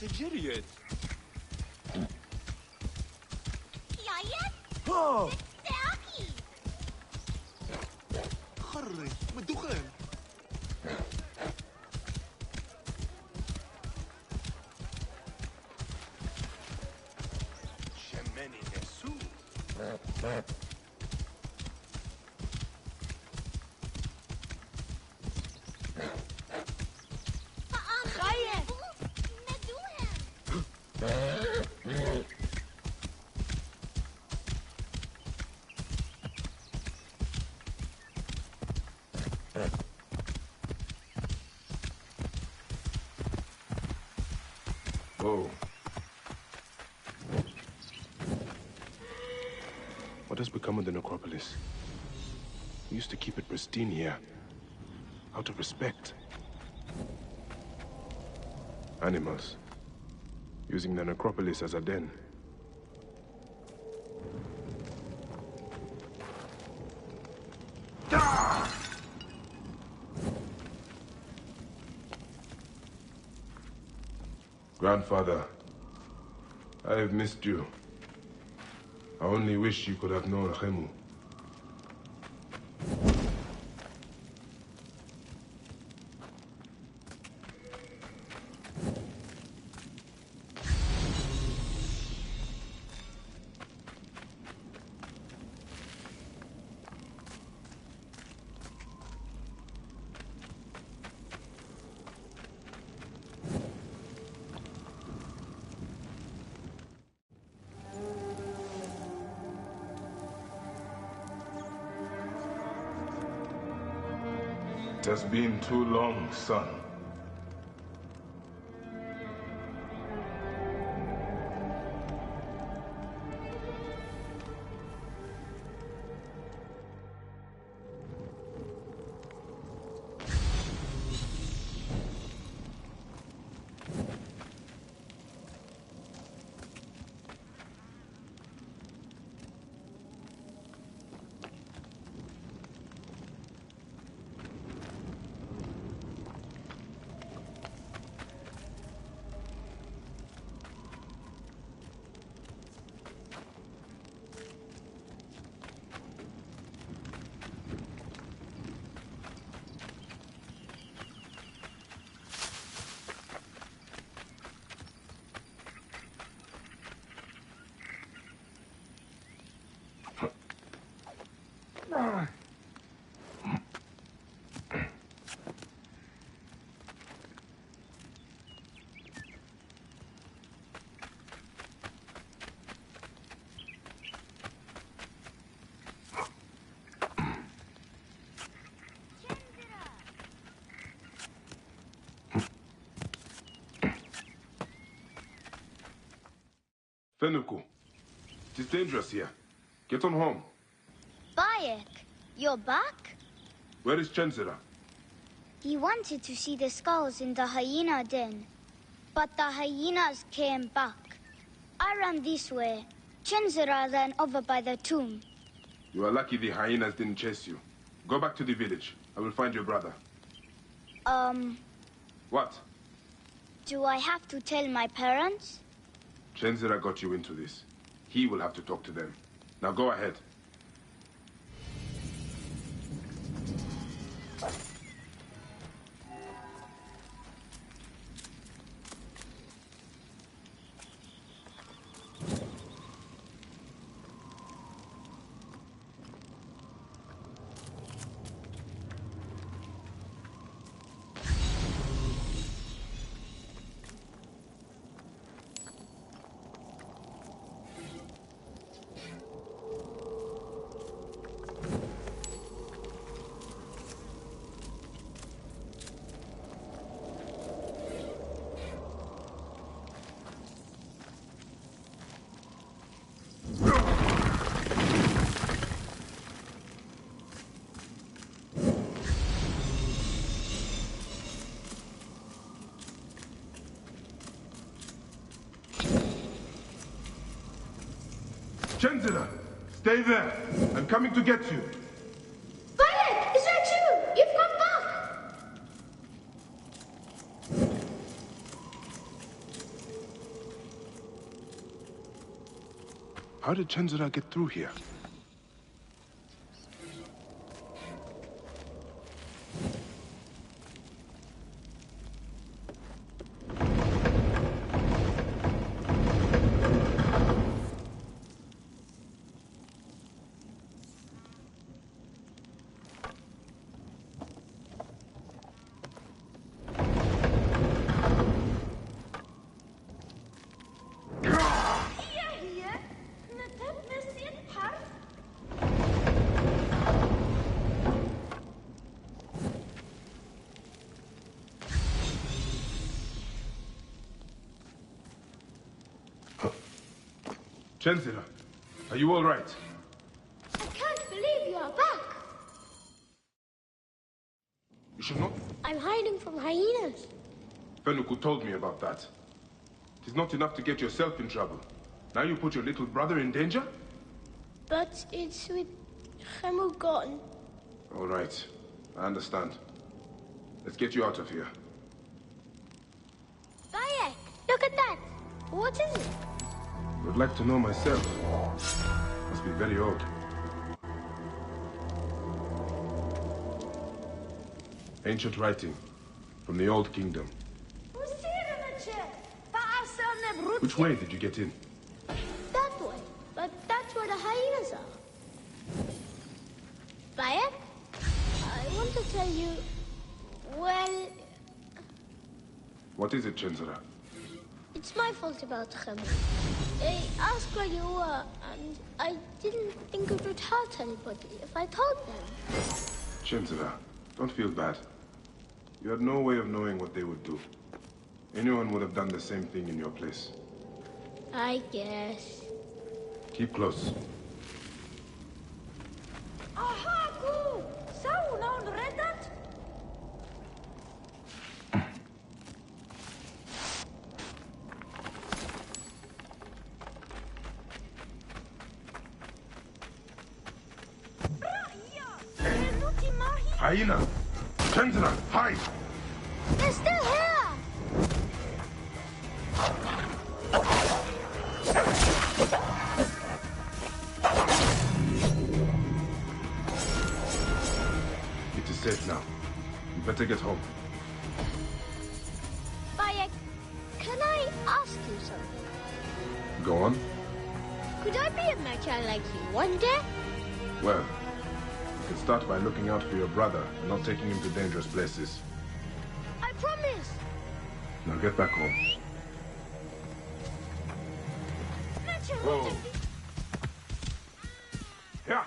سجريت يايا ها تاكي خري من الدخان شماني نسو Oh. What has become of the necropolis? We used to keep it pristine here, out of respect. Animals, using the necropolis as a den. Grandfather, I have missed you. I only wish you could have known Khemu. It has been too long, son. Fenuku, it is dangerous here. Get on home. Bayek, you're back? Where is Chenzira? He wanted to see the skulls in the hyena den, but the hyenas came back. I ran this way. Chenzira ran over by the tomb. You are lucky the hyenas didn't chase you. Go back to the village. I will find your brother. What? Do I have to tell my parents? Chenzira got you into this. He will have to talk to them. Now go ahead. Chenzira, stay there. I'm coming to get you. Violet, is that you? You've come back. How did Chenzira get through here? Chenzira, are you all right? I can't believe you are back. You should not... I'm hiding from hyenas. Fenuku told me about that. It is not enough to get yourself in trouble. Now you put your little brother in danger? But it's with Khemu gone. All right, I understand. Let's get you out of here. Bayek, look at that. What is it? Would like to know myself. Must be very old. Ancient writing from the Old Kingdom. Which way did you get in? That way, but that's where the hyenas are. Bayek, I want to tell you, well... What is it, Chenzira? It's my fault about Khemu. They asked where you were, and I didn't think it would hurt anybody if I told them. Chenzira, don't feel bad. You had no way of knowing what they would do. Anyone would have done the same thing in your place. I guess. Keep close. Aha, go! So, now read that? Hyena! Chenzira, hide! They're still here! It is safe now. You better get home. Bayek, can I ask you something? Go on. Could I be a mecha like you one day? Well, you can start by looking out for your brother and not taking him to dangerous places. I promise! Now get back home. Whoa. Yeah.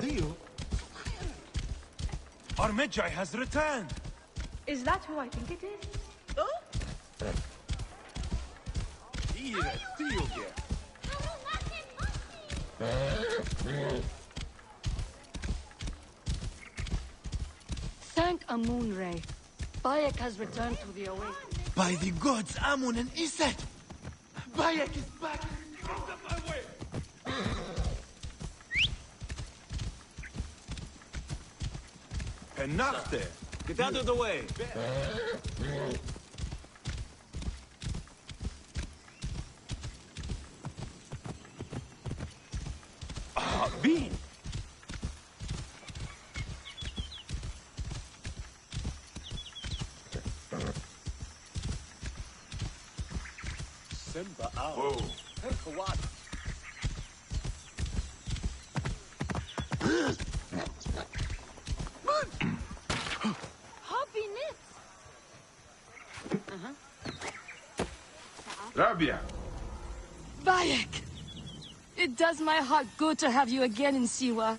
Dio? Our Magi has returned! Is that who I think it is? Thank Amun-Re. Bayek has returned to the awakening. By the gods, Amun and Iset! Bayek is back! Get out of my way! Enough there! Get out of the way! Bean! Simba out. Whoa. For what? Hoppy knits. Rabia! Bayek! It does my heart good to have you again in Siwa.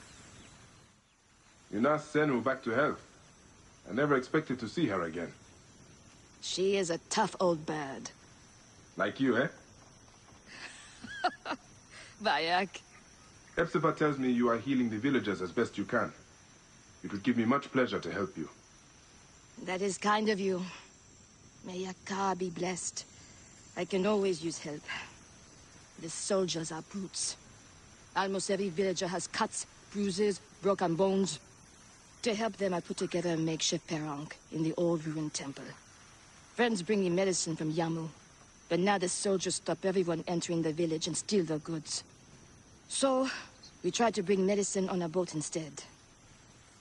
You nursed Senu back to health. I never expected to see her again. She is a tough old bird. Like you, eh? Bayek. Hepzibah tells me you are healing the villagers as best you can. It would give me much pleasure to help you. That is kind of you. May Yakar be blessed. I can always use help. The soldiers are brutes. Almost every villager has cuts, bruises, broken bones. To help them, I put together a makeshift perang in the old ruined temple. Friends bring me medicine from Yamu, but now the soldiers stop everyone entering the village and steal their goods. So, we tried to bring medicine on a boat instead.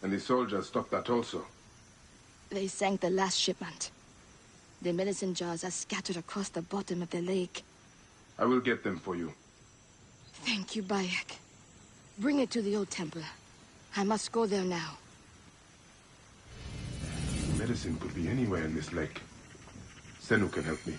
And the soldiers stopped that also. They sank the last shipment. The medicine jars are scattered across the bottom of the lake. I will get them for you. Thank you, Bayek. Bring it to the old temple. I must go there now. Medicine could be anywhere in this lake. Senu can help me.